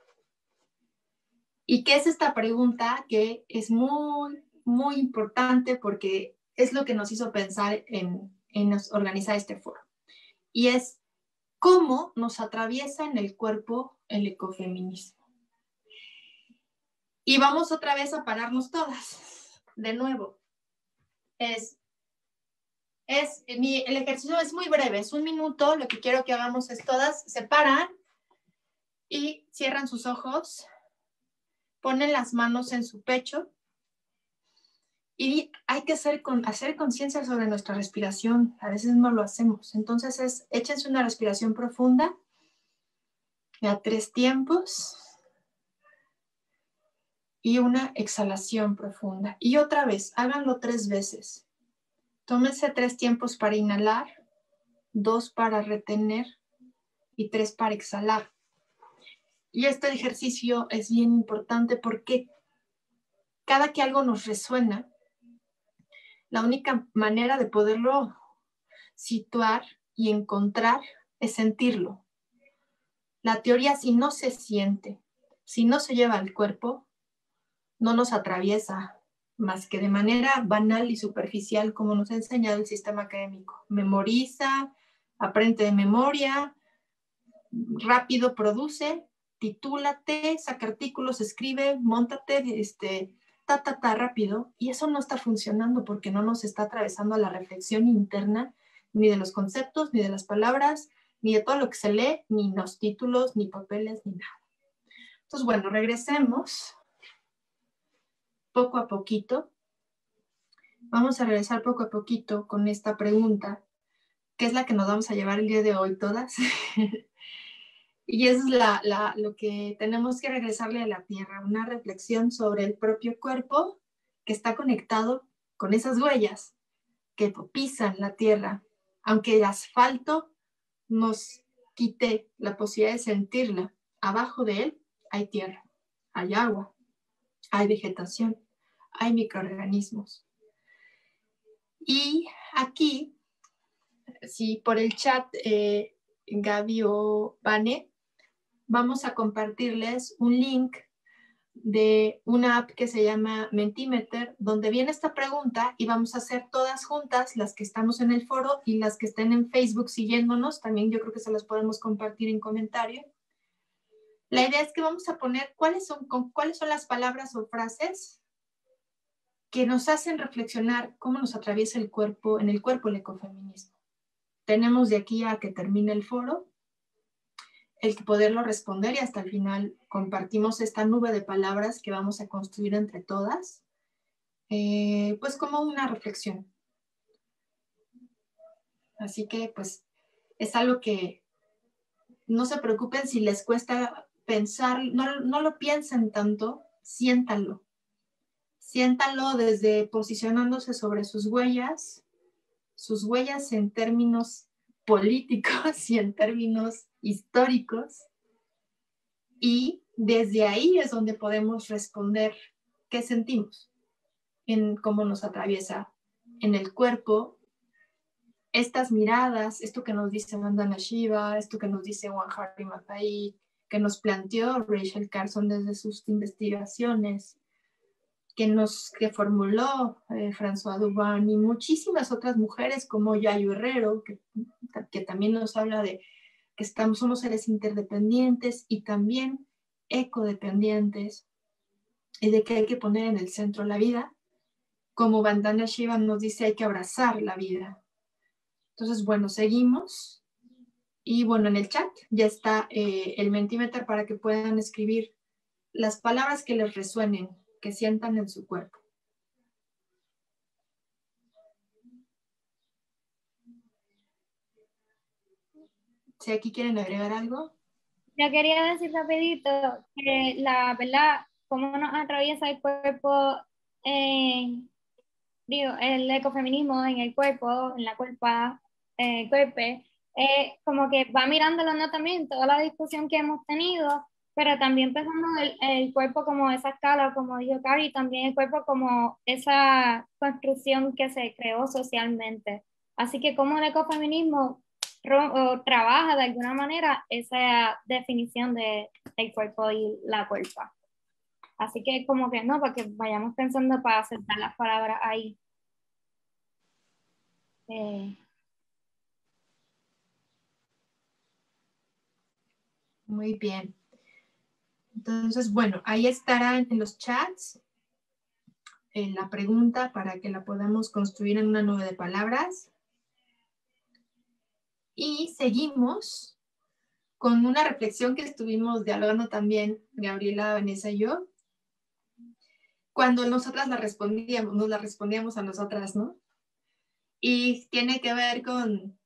¿Y qué es esta pregunta que es muy, muy importante, porque es lo que nos hizo pensar en organizar este foro? Y es, ¿cómo nos atraviesa en el cuerpo el ecofeminismo? Y vamos otra vez a pararnos todas, de nuevo. El ejercicio es muy breve, es 1 minuto. Lo que quiero que hagamos es todas se paran y cierran sus ojos, ponen las manos en su pecho, y hay que hacer conciencia sobre nuestra respiración. A veces no lo hacemos. Entonces échense una respiración profunda a 3 tiempos y una exhalación profunda. Y otra vez, háganlo 3 veces. Tómense 3 tiempos para inhalar, 2 para retener y 3 para exhalar. Y este ejercicio es bien importante, porque cada que algo nos resuena, la única manera de poderlo situar y encontrar es sentirlo. La teoría, si no se siente, si no se lleva al cuerpo, no nos atraviesa más que de manera banal y superficial, como nos ha enseñado el sistema académico. Memoriza, aprende de memoria, rápido produce, titúlate, saca artículos, escribe, móntate, rápido, y eso no está funcionando porque no nos está atravesando a la reflexión interna, ni de los conceptos, ni de las palabras, ni de todo lo que se lee, ni los títulos, ni papeles, ni nada. Entonces, bueno, regresemos poco a poquito. Vamos a regresar poco a poquito con esta pregunta, que es la que nos vamos a llevar el día de hoy todas. Y es lo que tenemos que regresarle a la tierra, una reflexión sobre el propio cuerpo que está conectado con esas huellas que pisan la tierra. Aunque el asfalto nos quite la posibilidad de sentirla, abajo de él hay tierra, hay agua, hay vegetación, hay microorganismos. Y aquí, si por el chat, Gaby o Vane, vamos a compartirles un link de una app que se llama Mentimeter, donde viene esta pregunta y vamos a hacer todas juntas, las que estamos en el foro y las que estén en Facebook siguiéndonos, también yo creo que se las podemos compartir en comentario. La idea es que vamos a poner cuáles son las palabras o frases que nos hacen reflexionar cómo nos atraviesa el cuerpo, en el cuerpo el ecofeminismo. Tenemos de aquí a que termine el foro el poderlo responder y hasta el final compartimos esta nube de palabras que vamos a construir entre todas, pues como una reflexión. Así que pues es algo que no se preocupen si les cuesta pensar, no lo piensen tanto, siéntanlo. Siéntanlo desde posicionándose sobre sus huellas en términos políticos y en términos históricos, y desde ahí es donde podemos responder qué sentimos, en cómo nos atraviesa en el cuerpo estas miradas, esto que nos dice Vandana Shiva, esto que nos dice Juan Harry Matai, que nos planteó Rachel Carson desde sus investigaciones, que formuló François Duban y muchísimas otras mujeres como Yayo Herrero, que también nos habla de que somos seres interdependientes y también ecodependientes, y de que hay que poner en el centro la vida. Como Vandana Shiva nos dice, hay que abrazar la vida. Entonces, bueno, seguimos. Y bueno, en el chat ya está el Mentimeter para que puedan escribir las palabras que les resuenen, que sientan en su cuerpo. Si aquí quieren agregar algo. Yo quería decir rapidito que la verdad, cómo nos atraviesa el cuerpo, el ecofeminismo en el cuerpo, en la cuerpa, cuerpe, como que va mirándolo, ¿no? También toda la discusión que hemos tenido, pero también pensando el cuerpo como esa escala, como dijo Cari, también el cuerpo como esa construcción que se creó socialmente. Así que como el ecofeminismo trabaja de alguna manera esa definición de el cuerpo y la cuerpa. Así que como que no, para que vayamos pensando para aceptar las palabras ahí. Muy bien. Entonces, bueno, ahí estarán en los chats en la pregunta para que la podamos construir en una nube de palabras. Y seguimos con una reflexión que estuvimos dialogando también Gabriela, Vanessa y yo, cuando nosotras nos la respondíamos a nosotras, ¿no? Y tiene que ver con,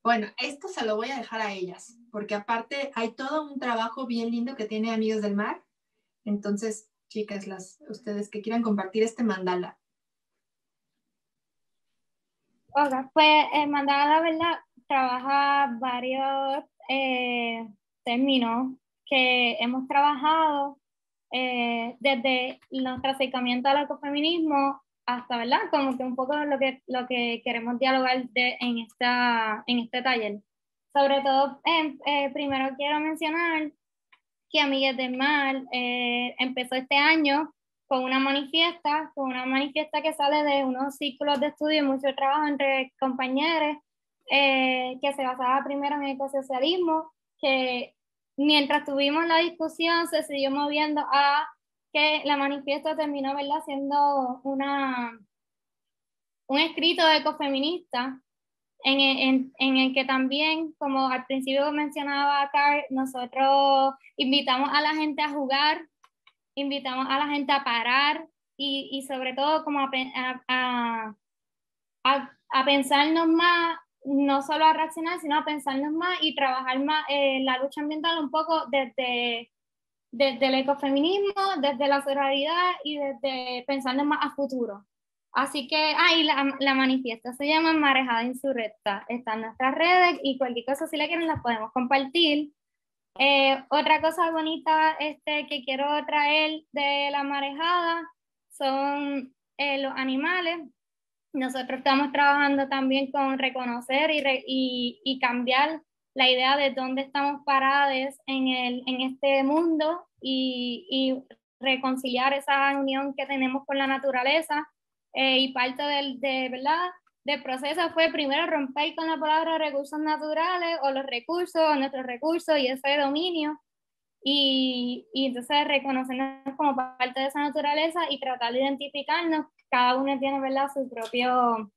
bueno, esto se lo voy a dejar a ellas, porque aparte hay todo un trabajo bien lindo que tiene Amigos del Mar. Entonces, chicas, ustedes que quieran compartir este mandala. Ok, pues el mandala, la verdad, trabaja varios términos que hemos trabajado desde nuestro acercamiento al ecofeminismo hasta, ¿verdad? Como que un poco lo que queremos dialogar en este taller. Sobre todo, primero quiero mencionar que Amigas del Mar empezó este año con una manifiesta que sale de unos círculos de estudio y mucho trabajo entre compañeros que se basaba primero en el ecosocialismo, que mientras tuvimos la discusión se siguió moviendo a que la manifiesto terminó, ¿verdad?, siendo un escrito ecofeminista en el que también, como al principio mencionaba Carl, nosotros invitamos a la gente a jugar, invitamos a la gente a parar y sobre todo como a pensarnos más, no solo a reaccionar, sino a pensarnos más y trabajar más la lucha ambiental un poco desde el ecofeminismo, desde la sororidad y desde pensarnos más a futuro. Así que, y la manifiesta se llama Marejada Insurrecta. Está en nuestras redes y cualquier cosa, si la quieren, la podemos compartir. Otra cosa bonita que quiero traer de la marejada son los animales. Nosotros estamos trabajando también con reconocer y cambiar la idea de dónde estamos parados en este mundo y reconciliar esa unión que tenemos con la naturaleza. Y parte ¿verdad?, del proceso fue primero romper con la palabra recursos naturales o los recursos o nuestros recursos y ese dominio. Y entonces reconocernos como parte de esa naturaleza y tratar de identificarnos. Cada uno tiene, ¿verdad?, su propio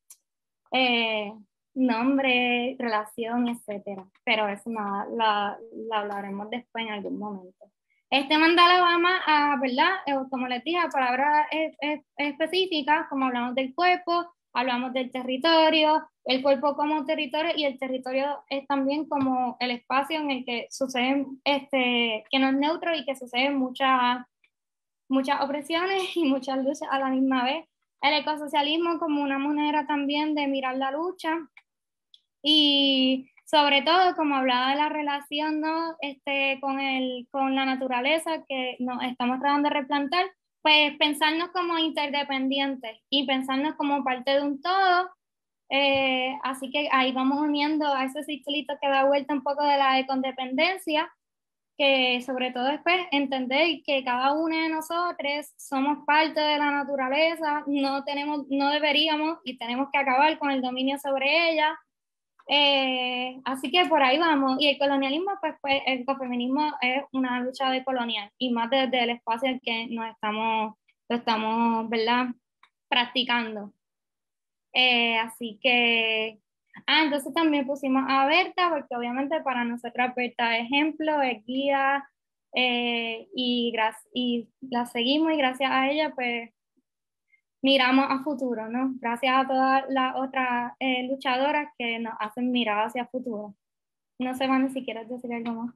nombre, relación, etcétera. Pero eso nada, la hablaremos después en algún momento. Este mandala va más a, ¿verdad?, como les dije, a palabras específicas, como hablamos del cuerpo, hablamos del territorio, el cuerpo como territorio, y el territorio es también como el espacio en el que suceden, que no es neutro y que suceden muchas opresiones y muchas luchas a la misma vez. El ecosocialismo como una manera también de mirar la lucha y sobre todo, como hablaba de la relación, ¿no?, con la naturaleza que nos estamos tratando de replantar, pues pensarnos como interdependientes y pensarnos como parte de un todo. Así que ahí vamos uniendo a ese ciclito que da vuelta un poco de la ecodependencia, que sobre todo después entender que cada uno de nosotros somos parte de la naturaleza, no deberíamos y tenemos que acabar con el dominio sobre ella. Así que por ahí vamos. Y el colonialismo, pues el ecofeminismo es una lucha de colonial y más desde el espacio en que lo estamos, ¿verdad?, practicando. Así que, entonces también pusimos a Berta, porque obviamente para nosotros Berta es ejemplo, es guía, y la seguimos y gracias a ella pues miramos a futuro, ¿no? Gracias a todas las otras luchadoras que nos hacen mirar hacia el futuro. No sé, Vane, si quieres decir algo más.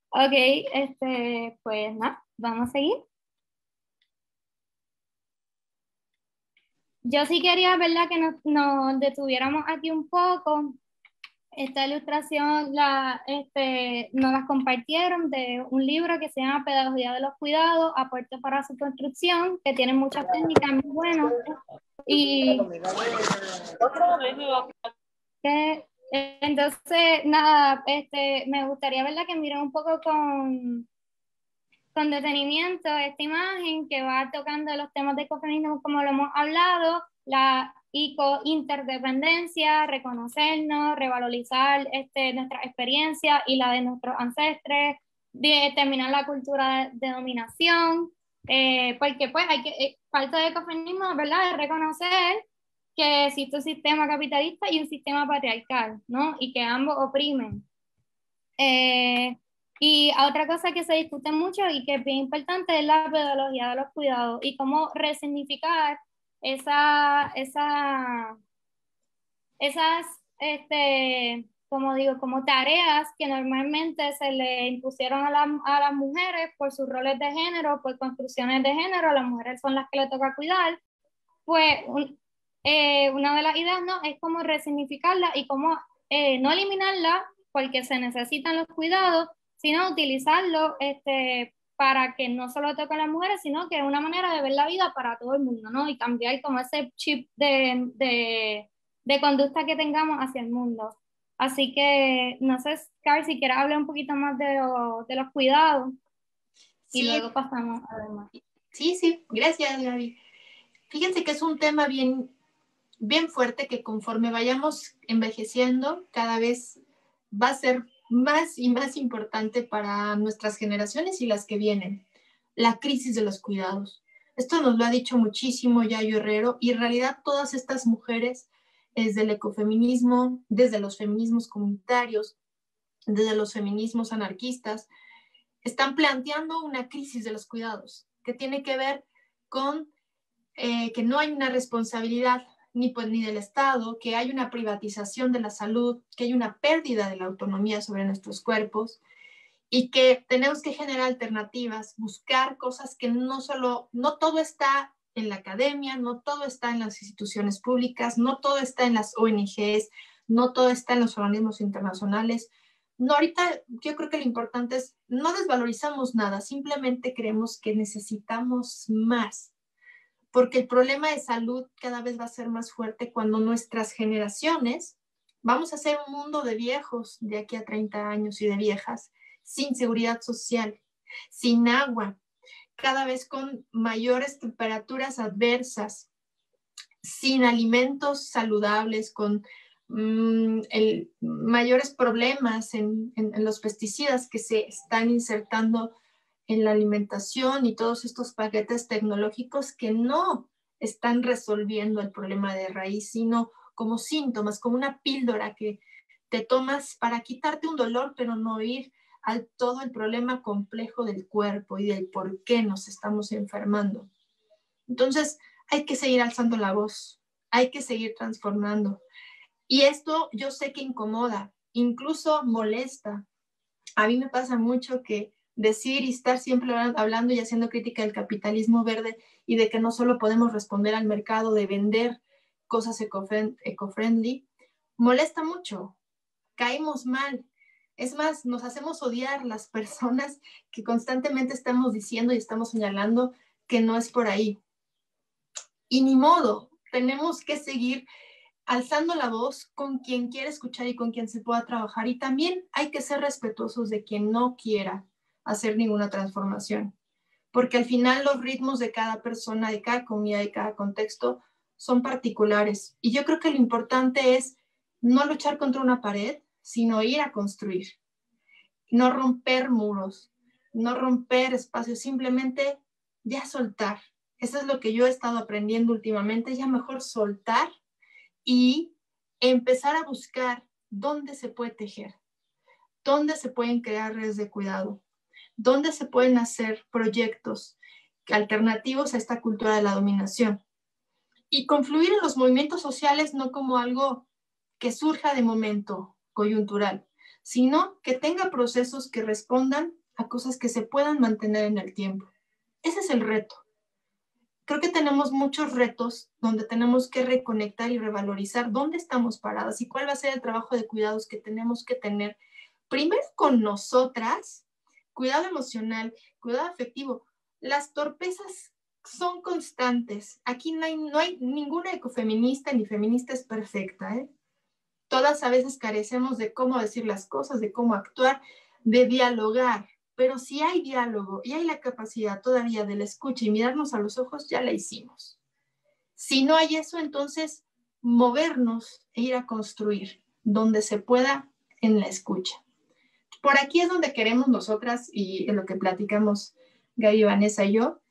Ok, pues nada, vamos a seguir. Yo sí quería, ¿verdad?, que nos detuviéramos aquí un poco. Esta ilustración nos las compartieron de un libro que se llama Pedagogía de los Cuidados, aporte para su construcción, que tiene muchas técnicas muy buenas. Y entonces, nada, me gustaría, ¿verdad?, que miren un poco con detenimiento esta imagen que va tocando los temas de ecofeminismo como lo hemos hablado, la interdependencia, reconocernos, revalorizar nuestra experiencia y la de nuestros ancestres, determinar la cultura de dominación, porque pues parte del ecofeminismo, ¿verdad?, es reconocer que existe un sistema capitalista y un sistema patriarcal, ¿no?, y que ambos oprimen. Y otra cosa que se discute mucho y que es bien importante es la pedagogía de los cuidados y cómo resignificar esas, como digo, como tareas que normalmente se le impusieron a las mujeres por sus roles de género, por construcciones de género, las mujeres son las que le toca cuidar. Pues una de las ideas, ¿no?, es cómo resignificarla y cómo no eliminarla porque se necesitan los cuidados, sino utilizarlo para que no solo toque a las mujeres, sino que es una manera de ver la vida para todo el mundo, ¿no? Y cambiar como ese chip de conducta que tengamos hacia el mundo. Así que, no sé, Carl, si quieres hablar un poquito más de los cuidados y Sí. luego pasamos a demás. Sí, gracias, Gaby. Fíjense que es un tema bien fuerte que conforme vayamos envejeciendo, cada vez va a ser más y más importante para nuestras generaciones y las que vienen. La crisis de los cuidados. Esto nos lo ha dicho muchísimo Yayo Herrero, y en realidad todas estas mujeres, desde el ecofeminismo, desde los feminismos comunitarios, desde los feminismos anarquistas, están planteando una crisis de los cuidados que tiene que ver con que no hay una responsabilidad ni del Estado, que hay una privatización de la salud, que hay una pérdida de la autonomía sobre nuestros cuerpos, y que tenemos que generar alternativas, buscar cosas que no todo está en la academia, no todo está en las instituciones públicas, no todo está en las ONGs, no todo está en los organismos internacionales. No, ahorita yo creo que lo importante es, no desvalorizamos nada, simplemente creemos que necesitamos más, porque el problema de salud cada vez va a ser más fuerte cuando nuestras generaciones, vamos a ser un mundo de viejos de aquí a 30 años y de viejas, sin seguridad social, sin agua, cada vez con mayores temperaturas adversas, sin alimentos saludables, con mayores problemas en los pesticidas que se están insertando en la alimentación, y todos estos paquetes tecnológicos que no están resolviendo el problema de raíz, sino como síntomas, como una píldora que te tomas para quitarte un dolor, pero no ir al todo el problema complejo del cuerpo y del por qué nos estamos enfermando. Entonces, hay que seguir alzando la voz, hay que seguir transformando. Y esto yo sé que incomoda, incluso molesta. A mí me pasa mucho que decir y estar siempre hablando y haciendo crítica del capitalismo verde, y de que no solo podemos responder al mercado de vender cosas eco-friendly, molesta mucho, caemos mal. Es más, nos hacemos odiar las personas que constantemente estamos diciendo y estamos señalando que no es por ahí. Y ni modo, tenemos que seguir alzando la voz con quien quiere escuchar y con quien se pueda trabajar. Y también hay que ser respetuosos de quien no quiera hacer ninguna transformación, porque al final los ritmos de cada persona, de cada comunidad, de cada contexto son particulares. Y yo creo que lo importante es no luchar contra una pared, sino ir a construir, no romper muros, no romper espacios, simplemente ya soltar. Eso es lo que yo he estado aprendiendo últimamente, ya mejor soltar y empezar a buscar dónde se puede tejer, dónde se pueden crear redes de cuidado, dónde se pueden hacer proyectos alternativos a esta cultura de la dominación, y confluir en los movimientos sociales no como algo que surja de momento coyuntural, sino que tenga procesos que respondan a cosas que se puedan mantener en el tiempo. Ese es el reto. Creo que tenemos muchos retos donde tenemos que reconectar y revalorizar dónde estamos paradas y cuál va a ser el trabajo de cuidados que tenemos que tener. Primero con nosotras, cuidado emocional, cuidado afectivo. Las torpezas son constantes. Aquí no hay ninguna ecofeminista ni feminista es perfecta, ¿eh? Todas a veces carecemos de cómo decir las cosas, de cómo actuar, de dialogar. Pero si hay diálogo y hay la capacidad todavía de la escucha y mirarnos a los ojos, ya la hicimos. Si no hay eso, entonces movernos e ir a construir donde se pueda en la escucha. Por aquí es donde queremos nosotras, y en lo que platicamos Gaby, Vanessa y yo,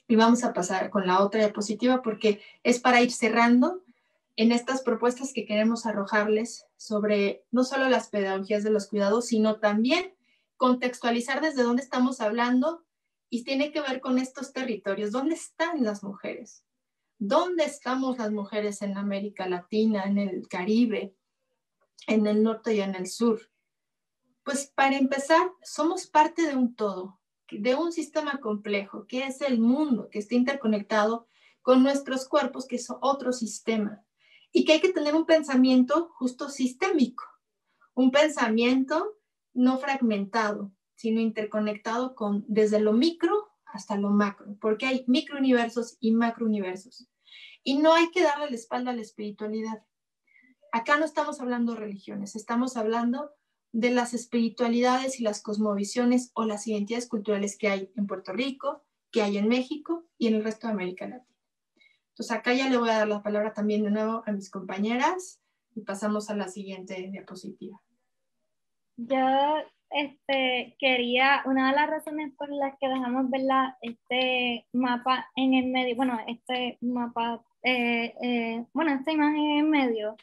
y vamos a pasar con la otra diapositiva porque es para ir cerrando en estas propuestas que queremos arrojarles sobre no solo las pedagogías de los cuidados, sino también contextualizar desde dónde estamos hablando, y tiene que ver con estos territorios. ¿Dónde están las mujeres? ¿Dónde estamos las mujeres en América Latina, en el Caribe, en el norte y en el sur? Pues para empezar, somos parte de un todo, de un sistema complejo, que es el mundo, que está interconectado con nuestros cuerpos, que es otro sistema, y que hay que tener un pensamiento justo sistémico, un pensamiento no fragmentado, sino interconectado desde lo micro hasta lo macro, porque hay microuniversos y macrouniversos. Y no hay que darle la espalda a la espiritualidad. Acá no estamos hablando de religiones, estamos hablando de las espiritualidades y las cosmovisiones o las identidades culturales que hay en Puerto Rico, que hay en México y en el resto de América Latina. Entonces acá ya le voy a dar la palabra también de nuevo a mis compañeras y pasamos a la siguiente diapositiva. Yo quería, una de las razones por las que dejamos ver este mapa en el medio, bueno, este mapa, esta imagen en el medio,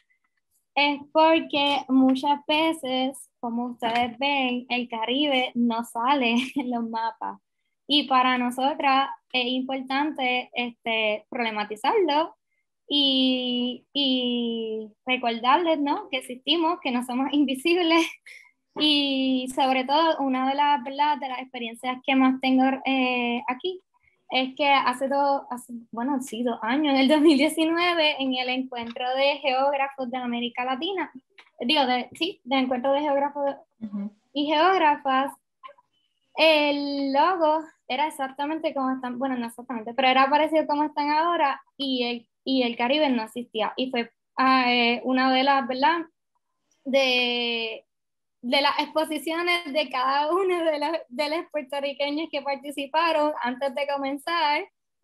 es porque muchas veces, como ustedes ven, el Caribe no sale en los mapas. Y para nosotras es importante problematizarlo y recordarles, ¿no?, que existimos, que no somos invisibles. Y sobre todo, una de las, ¿verdad?, de las experiencias que más tengo aquí es que hace 2 años, en el 2019, en el encuentro de geógrafos de América Latina, de encuentro de geógrafos y geógrafas, el logo era exactamente como están, bueno, no exactamente, pero era parecido como están ahora, y el Caribe no existía. Y fue una de las, ¿verdad?, de las exposiciones de cada uno de los puertorriqueños que participaron. Antes de comenzar,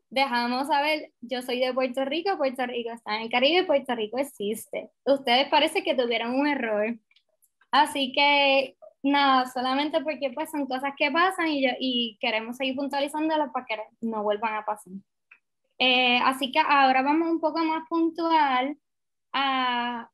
dejamos saber, yo soy de Puerto Rico está en el Caribe, Puerto Rico existe. Ustedes parece que tuvieron un error. Así que nada, solamente porque pues son cosas que pasan y queremos seguir puntualizándolas para que no vuelvan a pasar. Así que ahora vamos un poco más puntual a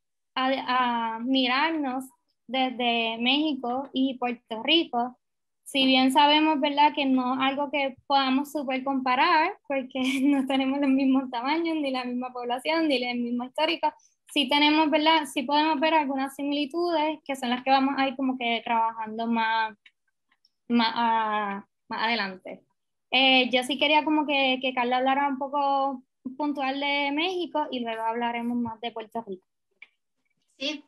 mirarnos desde México y Puerto Rico. Si bien sabemos, ¿verdad?, que no es algo que podamos super comparar, porque no tenemos los mismos tamaños, ni la misma población, ni el mismo histórico, sí tenemos, ¿verdad?, sí podemos ver algunas similitudes que son las que vamos a ir como que trabajando más adelante. Yo sí quería como que Carla hablara un poco puntual de México y luego hablaremos más de Puerto Rico. Sí,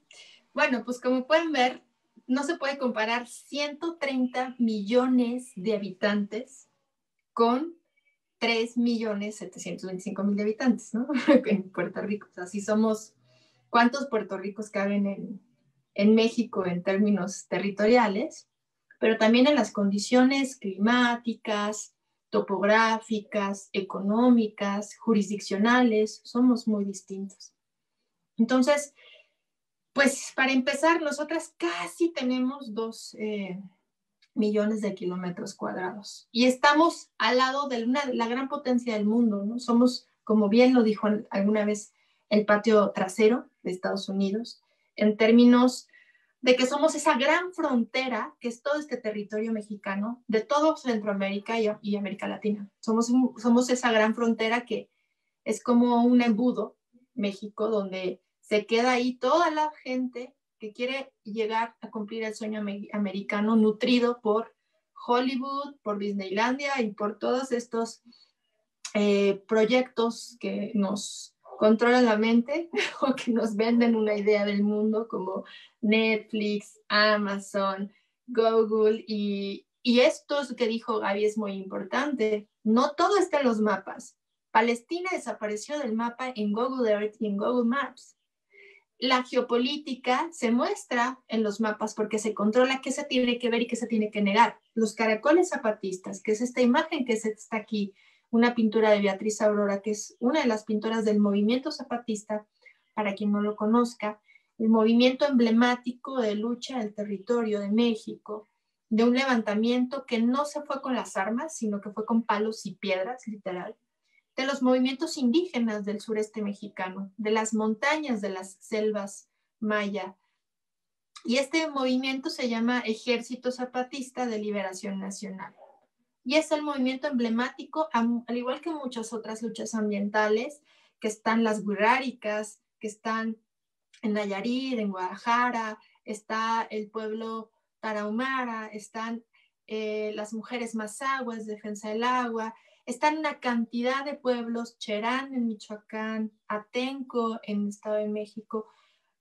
bueno, pues como pueden ver, no se puede comparar 130 millones de habitantes con 3.725.000 de habitantes, ¿no? En Puerto Rico. O sea, si somos, ¿cuántos Puerto Ricos caben en México en términos territoriales? Pero también en las condiciones climáticas, topográficas, económicas, jurisdiccionales, somos muy distintos. Entonces, pues para empezar, nosotras casi tenemos 2 millones de kilómetros cuadrados y estamos al lado de la gran potencia del mundo, ¿no? Somos, como bien lo dijo alguna vez, el patio trasero de Estados Unidos, en términos de que somos esa gran frontera que es todo este territorio mexicano, de todo Centroamérica y América Latina. Somos esa gran frontera que es como un embudo, México, donde se queda ahí toda la gente que quiere llegar a cumplir el sueño americano, nutrido por Hollywood, por Disneylandia y por todos estos proyectos que nos controlan la mente o que nos venden una idea del mundo como Netflix, Amazon, Google y esto que dijo Gaby es muy importante. No todo está en los mapas. Palestina desapareció del mapa en Google Earth y en Google Maps. La geopolítica se muestra en los mapas porque se controla qué se tiene que ver y qué se tiene que negar. Los caracoles zapatistas, que es esta imagen que está aquí, una pintura de Beatriz Aurora, que es una de las pintoras del movimiento zapatista, para quien no lo conozca, el movimiento emblemático de lucha del territorio de México, de un levantamiento que no se fue con las armas, sino que fue con palos y piedras, literal, de los movimientos indígenas del sureste mexicano, de las montañas de las selvas maya. Y este movimiento se llama Ejército Zapatista de Liberación Nacional. Y es el movimiento emblemático, al igual que muchas otras luchas ambientales, que están las wixárikas, que están en Nayarit, en Guadalajara, está el pueblo tarahumara, están las mujeres mazahuas, defensa del agua, están una cantidad de pueblos, Cherán en Michoacán, Atenco en el Estado de México.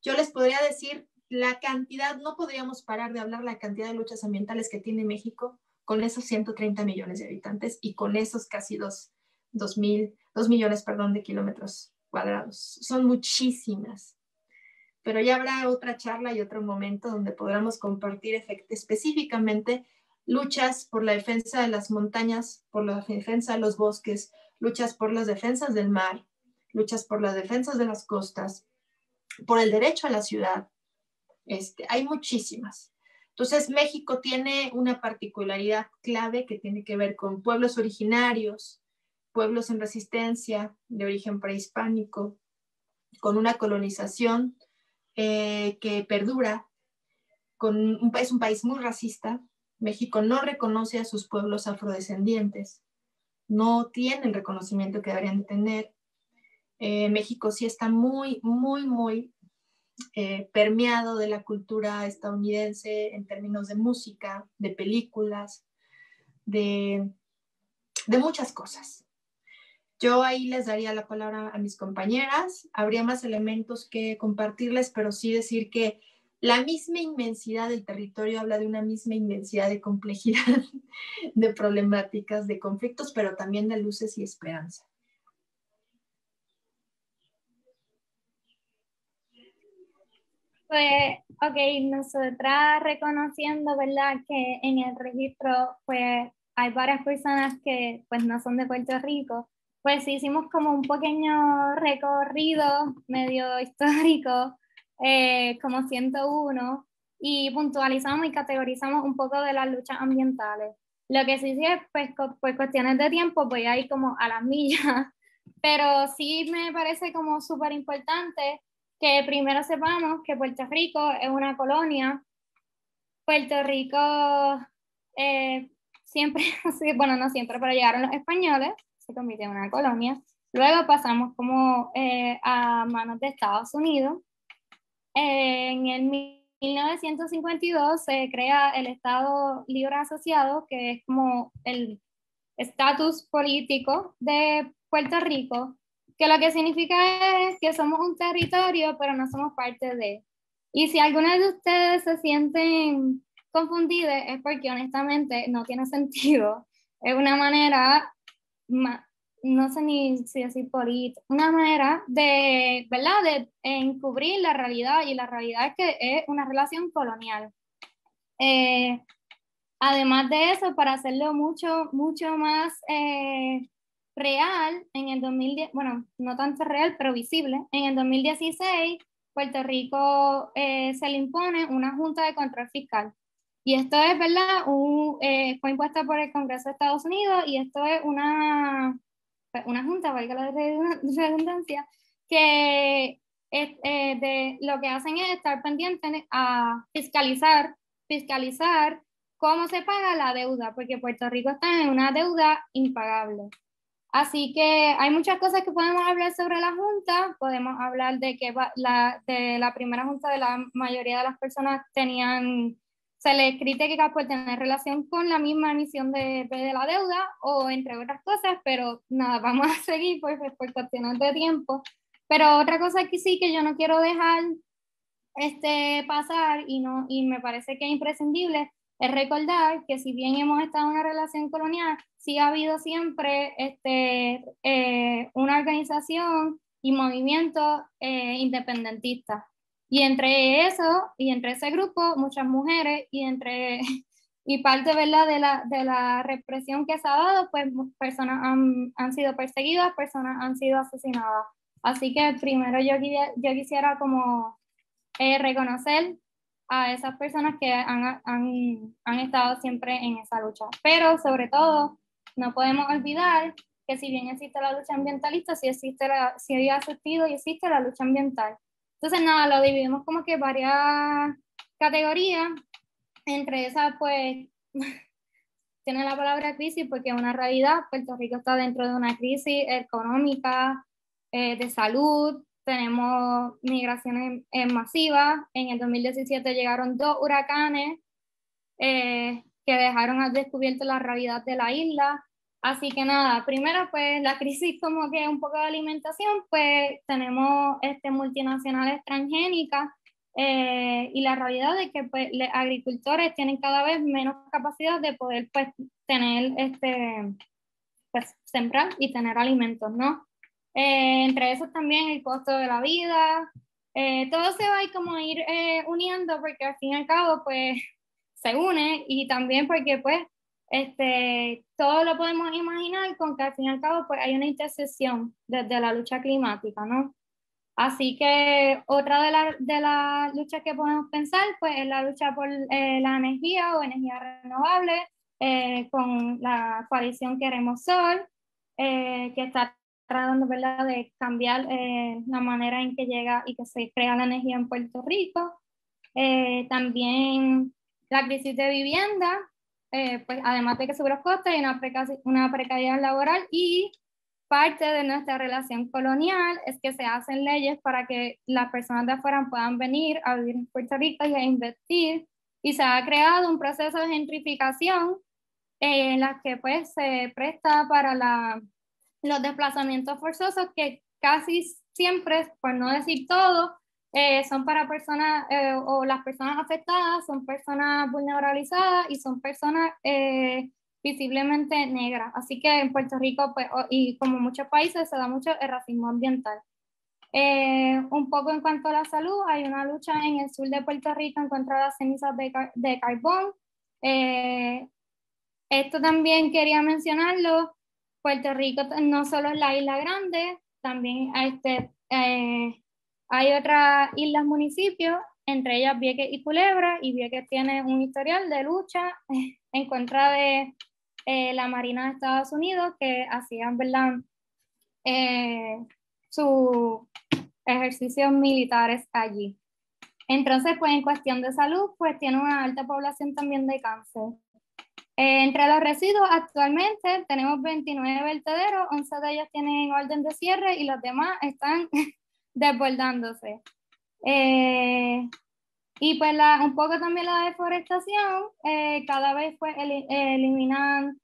Yo les podría decir la cantidad, no podríamos parar de hablar la cantidad de luchas ambientales que tiene México con esos 130 millones de habitantes y con esos casi 2 millones de kilómetros cuadrados. Son muchísimas. Pero ya habrá otra charla y otro momento donde podamos compartir específicamente luchas por la defensa de las montañas, por la defensa de los bosques, luchas por las defensas del mar, luchas por las defensas de las costas, por el derecho a la ciudad. Hay muchísimas. Entonces, México tiene una particularidad clave que tiene que ver con pueblos originarios, pueblos en resistencia de origen prehispánico, con una colonización que perdura, es un país muy racista. México no reconoce a sus pueblos afrodescendientes, no tiene el reconocimiento que deberían de tener. México sí está muy, muy, muy permeado de la cultura estadounidense en términos de música, de películas, de muchas cosas. Yo ahí les daría la palabra a mis compañeras. Habría más elementos que compartirles, pero sí decir que la misma inmensidad del territorio habla de una misma inmensidad de complejidad, de problemáticas, de conflictos, pero también de luces y esperanza. Pues, ok, nosotras reconociendo, ¿verdad?, que en el registro, pues, hay varias personas que, pues, no son de Puerto Rico, pues hicimos como un pequeño recorrido medio histórico, como 101, y puntualizamos y categorizamos un poco de las luchas ambientales. Lo que sí es, pues, por cuestiones de tiempo, voy a ir como a las millas, pero sí me parece como súper importante que primero sepamos que Puerto Rico es una colonia. Puerto Rico siempre, bueno, no siempre, pero llegaron los españoles, se convirtió en una colonia. Luego pasamos como a manos de Estados Unidos. En el 1952 se crea el Estado Libre Asociado, que es como el estatus político de Puerto Rico, que lo que significa es que somos un territorio, pero no somos parte de. Y si algunos de ustedes se sienten confundidos, es porque honestamente no tiene sentido. Es una manera, no sé ni si decir política, una manera de, ¿verdad?, de encubrir la realidad, y la realidad es que es una relación colonial. Además de eso, para hacerlo mucho, mucho más real, en el 2010, bueno, no tanto real, pero visible, en el 2016, Puerto Rico se le impone una Junta de Control Fiscal. Y esto es, ¿verdad? Fue impuesta por el Congreso de Estados Unidos, y esto es una junta, valga la redundancia, que lo que hacen es estar pendientes a fiscalizar cómo se paga la deuda, porque Puerto Rico está en una deuda impagable. Así que hay muchas cosas que podemos hablar sobre la Junta. Podemos hablar de que de la primera Junta, de la mayoría de las personas se les critica por tener relación con la misma emisión de la deuda, o entre otras cosas, pero nada, vamos a seguir por cuestiones de tiempo. Pero otra cosa que sí que yo no quiero dejar pasar, y me parece que es imprescindible, es recordar que si bien hemos estado en una relación colonial, sí ha habido siempre una organización y movimiento independentista. Y entre ese grupo, muchas mujeres, y parte, ¿verdad?, de la represión que se ha dado, pues personas han sido perseguidas, personas han sido asesinadas. Así que primero yo quisiera como reconocer a esas personas que han estado siempre en esa lucha. Pero sobre todo, no podemos olvidar que si bien existe la lucha ambientalista, sí ha existido y existe la lucha ambiental. Entonces, nada, lo dividimos como que varias categorías. Entre esas, pues, tiene la palabra crisis porque es una realidad. Puerto Rico está dentro de una crisis económica, de salud. Tenemos migraciones masivas. En el 2017 llegaron 2 huracanes que dejaron al descubierto la realidad de la isla. Así que nada, primero pues la crisis como que un poco de alimentación, pues tenemos multinacionales transgénicas, y la realidad de que pues, los agricultores tienen cada vez menos capacidad de poder pues tener pues sembrar y tener alimentos, ¿no? Entre esos también el costo de la vida, todo se va a ir como uniendo, porque al fin y al cabo pues se une, y también porque pues Todo lo podemos imaginar con que al fin y al cabo pues hay una intersección desde la lucha climática, ¿no? Así que otra de las luchas que podemos pensar pues es la lucha por la energía o energía renovable con la coalición Queremos Sol, que está tratando, ¿verdad?, de cambiar la manera en que llega y que se crea la energía en Puerto Rico. También la crisis de vivienda, pues además de que sube los costes, hay una precariedad laboral, y parte de nuestra relación colonial es que se hacen leyes para que las personas de afuera puedan venir a vivir en Puerto Rico y a invertir, y se ha creado un proceso de gentrificación en la que pues se presta para los desplazamientos forzosos, que casi siempre, por no decir todo, son para personas o las personas afectadas son personas vulnerabilizadas y son personas visiblemente negras. Así que en Puerto Rico, pues, y como en muchos países, se da mucho el racismo ambiental. Un poco en cuanto a la salud, hay una lucha en el sur de Puerto Rico en contra de las cenizas de carbón. Esto también quería mencionarlo. Puerto Rico no solo es la isla grande, también hay otras islas municipios, entre ellas Vieques y Culebra, y Vieques tiene un historial de lucha en contra de la Marina de Estados Unidos, que hacían, ¿verdad?, sus ejercicios militares allí. Entonces, pues en cuestión de salud, pues tiene una alta población también de cáncer. Entre los residuos, actualmente tenemos 29 vertederos, 11 de ellos tienen orden de cierre y los demás están desbordándose. Y pues un poco también la deforestación, cada vez pues eliminan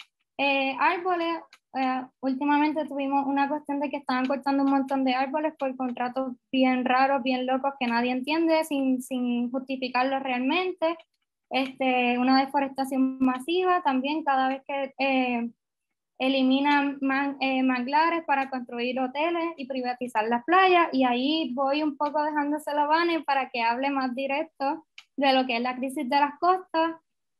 árboles. Últimamente tuvimos una cuestión de que estaban cortando un montón de árboles por contratos bien raros, bien locos, que nadie entiende, sin justificarlo realmente. Una deforestación masiva también, cada vez que eliminan manglares para construir hoteles y privatizar las playas. Y ahí voy un poco dejándoselo a Vane para que hable más directo de lo que es la crisis de las costas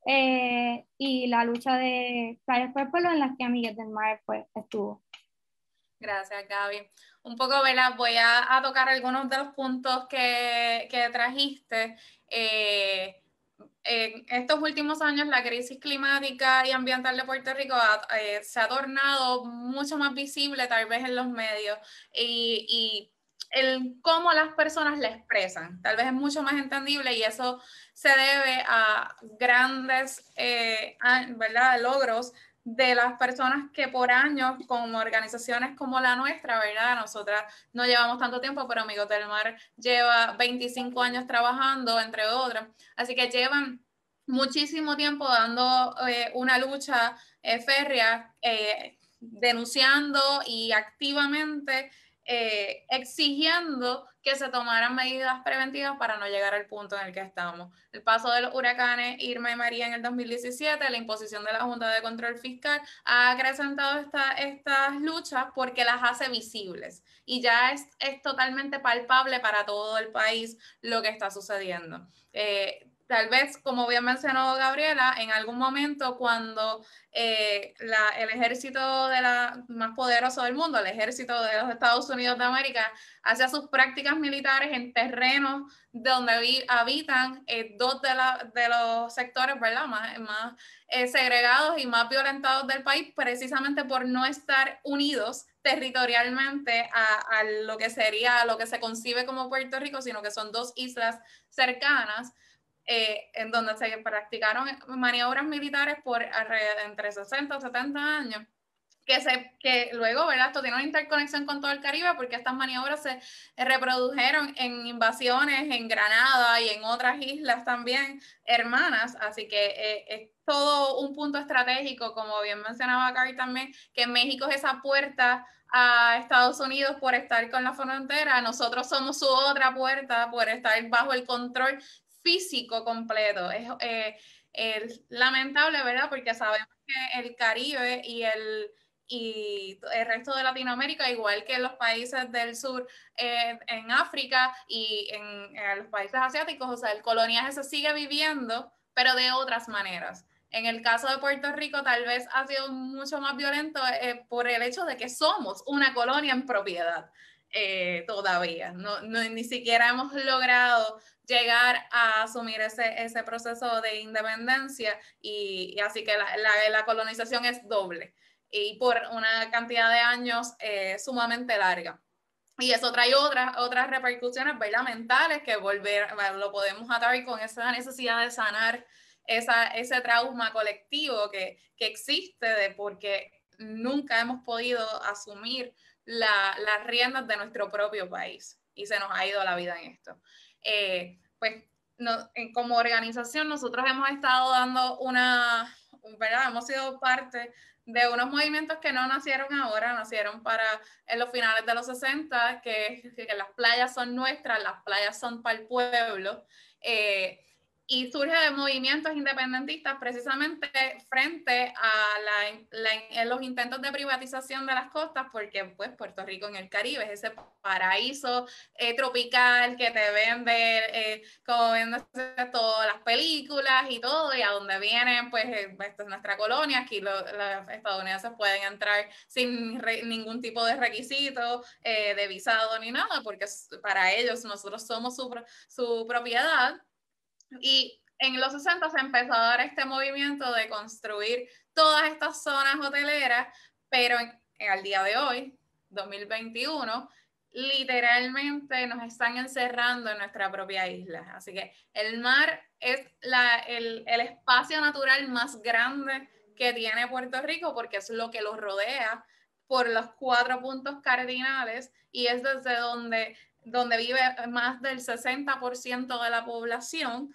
y la lucha de Playas por el Pueblo, en las que Amigues del Mar pues estuvo. Gracias, Gaby. Un poco, ¿verdad? Voy a tocar algunos de los puntos que trajiste. En estos últimos años, la crisis climática y ambiental de Puerto Rico se ha tornado mucho más visible, tal vez en los medios, y el cómo las personas la expresan, tal vez es mucho más entendible, y eso se debe a grandes ¿verdad?, logros de las personas que por años, como organizaciones como la nuestra, ¿verdad? Nosotras no llevamos tanto tiempo, pero Amigos del Mar lleva 25 años trabajando, entre otros. Así que llevan muchísimo tiempo dando una lucha férrea, denunciando y activamente exigiendo que se tomaran medidas preventivas para no llegar al punto en el que estamos. El paso de los huracanes Irma y María en el 2017, la imposición de la Junta de Control Fiscal, ha acrecentado estas luchas porque las hace visibles, y ya es totalmente palpable para todo el país lo que está sucediendo. Tal vez, como bien mencionó Gabriela, en algún momento cuando el ejército más poderoso del mundo, el ejército de los Estados Unidos de América, hacía sus prácticas militares en terrenos donde habitan dos de los sectores, ¿verdad?, más segregados y más violentados del país, precisamente por no estar unidos territorialmente a lo que sería, lo que se concibe como Puerto Rico, sino que son dos islas cercanas. En donde se practicaron maniobras militares por entre 60 o 70 años, que luego, ¿verdad?, esto tiene una interconexión con todo el Caribe, porque estas maniobras se reprodujeron en invasiones en Granada y en otras islas también hermanas, así que es todo un punto estratégico, como bien mencionaba Cari también, que México es esa puerta a Estados Unidos por estar con la frontera, nosotros somos su otra puerta por estar bajo el control físico completo. Es lamentable, ¿verdad?, porque sabemos que el Caribe y el resto de Latinoamérica, igual que los países del sur, en África y en los países asiáticos, o sea, el coloniaje se sigue viviendo, pero de otras maneras. En el caso de Puerto Rico tal vez ha sido mucho más violento por el hecho de que somos una colonia en propiedad todavía. Ni siquiera hemos logrado llegar a asumir ese proceso de independencia y así que la colonización es doble y por una cantidad de años sumamente larga. Y eso trae otras repercusiones, ¿verdad? Mentales que lo podemos atar con esa necesidad de sanar ese trauma colectivo que existe porque nunca hemos podido asumir las riendas de nuestro propio país y se nos ha ido la vida en esto. Pues como organización nosotros hemos estado dando ¿verdad? Hemos sido parte de unos movimientos que no nacieron ahora, nacieron en los finales de los 60, que las playas son nuestras, las playas son para el pueblo, y surge de movimientos independentistas precisamente frente a los intentos de privatización de las costas, porque pues Puerto Rico en el Caribe es ese paraíso tropical que te vende, como vende todas las películas y todo, y a donde vienen, pues esta es nuestra colonia, aquí los estadounidenses pueden entrar sin ningún tipo de requisito, de visado ni nada, porque para ellos nosotros somos su propiedad. Y en los 60 se empezó a dar este movimiento de construir todas estas zonas hoteleras, pero al día de hoy, 2021, literalmente nos están encerrando en nuestra propia isla. Así que el mar es el espacio natural más grande que tiene Puerto Rico porque es lo que lo rodea por los 4 puntos cardinales y es desde donde vive más del 60% de la población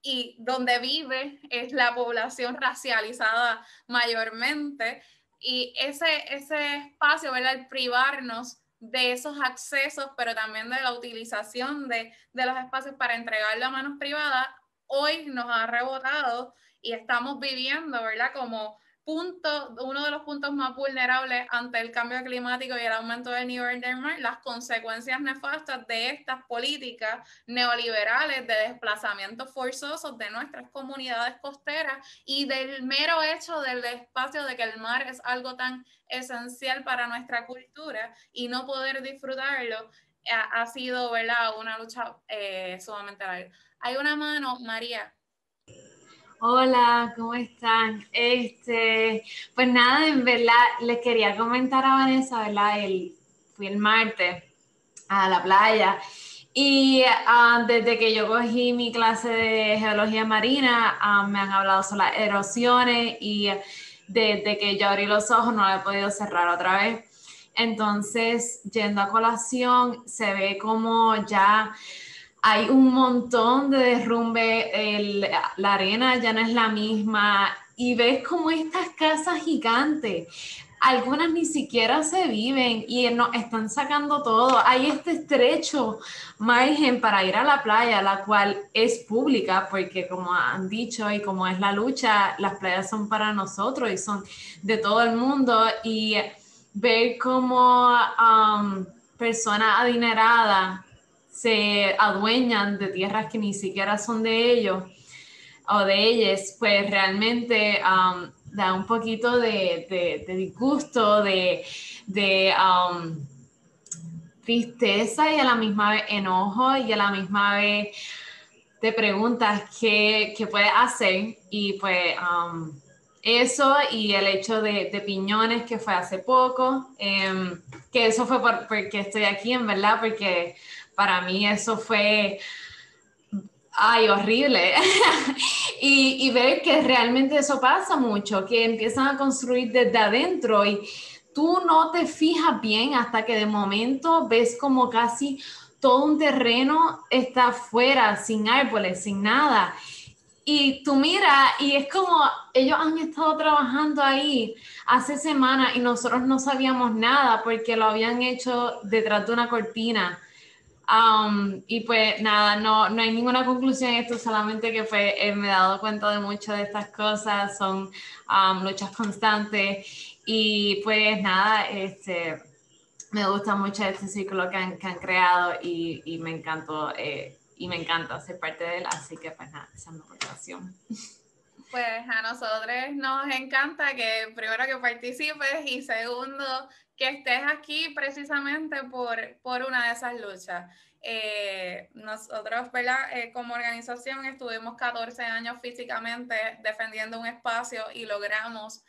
y donde vive es la población racializada mayormente. Y ese espacio, ¿verdad? El privarnos de esos accesos, pero también de la utilización de los espacios para entregarlo a manos privadas, hoy nos ha rebotado y estamos viviendo, ¿verdad? Como uno de los puntos más vulnerables ante el cambio climático y el aumento del nivel del mar, las consecuencias nefastas de estas políticas neoliberales de desplazamientos forzosos de nuestras comunidades costeras y del mero hecho del espacio de que el mar es algo tan esencial para nuestra cultura y no poder disfrutarlo ha sido, ¿verdad? Una lucha sumamente larga. Hay una mano, María. Hola, ¿cómo están? Pues nada, en verdad, les quería comentar a Vanessa, ¿verdad? Fui el martes a la playa y desde que yo cogí mi clase de geología marina, me han hablado sobre las erosiones y desde que yo abrí los ojos no la he podido cerrar otra vez. Entonces, yendo a colación, se ve como ya hay un montón de derrumbe, la arena ya no es la misma y ves como estas casas gigantes, algunas ni siquiera se viven y nos están sacando todo. Hay este estrecho margen para ir a la playa, la cual es pública porque como han dicho y como es la lucha, las playas son para nosotros y son de todo el mundo y ver cómo personas adineradas se adueñan de tierras que ni siquiera son de ellos o de ellas, pues realmente da un poquito de disgusto, de tristeza y a la misma vez enojo y a la misma vez te preguntas qué puedes hacer y pues eso y el hecho de Piñones que fue hace poco, que eso fue porque estoy aquí en verdad, porque para mí eso fue, horrible. y ver que realmente eso pasa mucho, que empiezan a construir desde adentro y tú no te fijas bien hasta que de momento ves como casi todo un terreno está afuera, sin árboles, sin nada. Y tú miras y es como ellos han estado trabajando ahí hace semanas y nosotros no sabíamos nada porque lo habían hecho detrás de una cortina. Y pues nada, no hay ninguna conclusión en esto, solamente que me he dado cuenta de muchas de estas cosas, son luchas constantes y pues nada, me gusta mucho este ciclo que han creado y me encantó y me encanta ser parte de él, así que pues nada, esa es mi aportación. Pues a nosotros nos encanta que primero que participes y segundo que estés aquí precisamente por una de esas luchas. Nosotros, ¿verdad? Como organización estuvimos 14 años físicamente defendiendo un espacio y logramos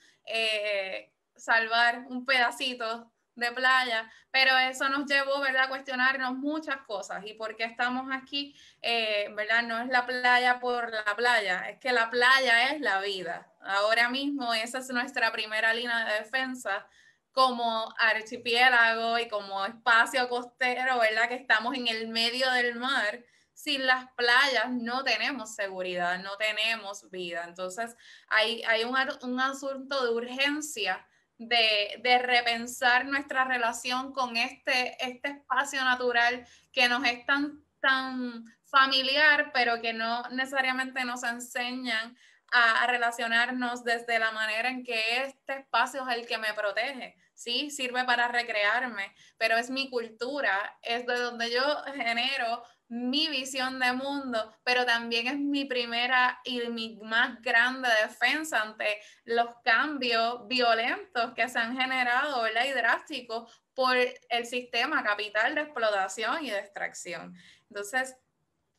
salvar un pedacito de playa, pero eso nos llevó, ¿verdad?, a cuestionarnos muchas cosas y por qué estamos aquí, ¿verdad? No es la playa por la playa, es que la playa es la vida. Ahora mismo esa es nuestra primera línea de defensa como archipiélago y como espacio costero, ¿verdad?, que estamos en el medio del mar. Sin las playas no tenemos seguridad, no tenemos vida. Entonces hay un asunto de urgencia de repensar nuestra relación con este espacio natural que nos es tan familiar, pero que no necesariamente nos enseñan a relacionarnos desde la manera en que este espacio es el que me protege. Sí, sirve para recrearme, pero es mi cultura, es de donde yo genero mi visión de mundo, pero también es mi primera y mi más grande defensa ante los cambios violentos que se han generado, ¿verdad?, y drásticos por el sistema capital de explotación y de extracción. Entonces,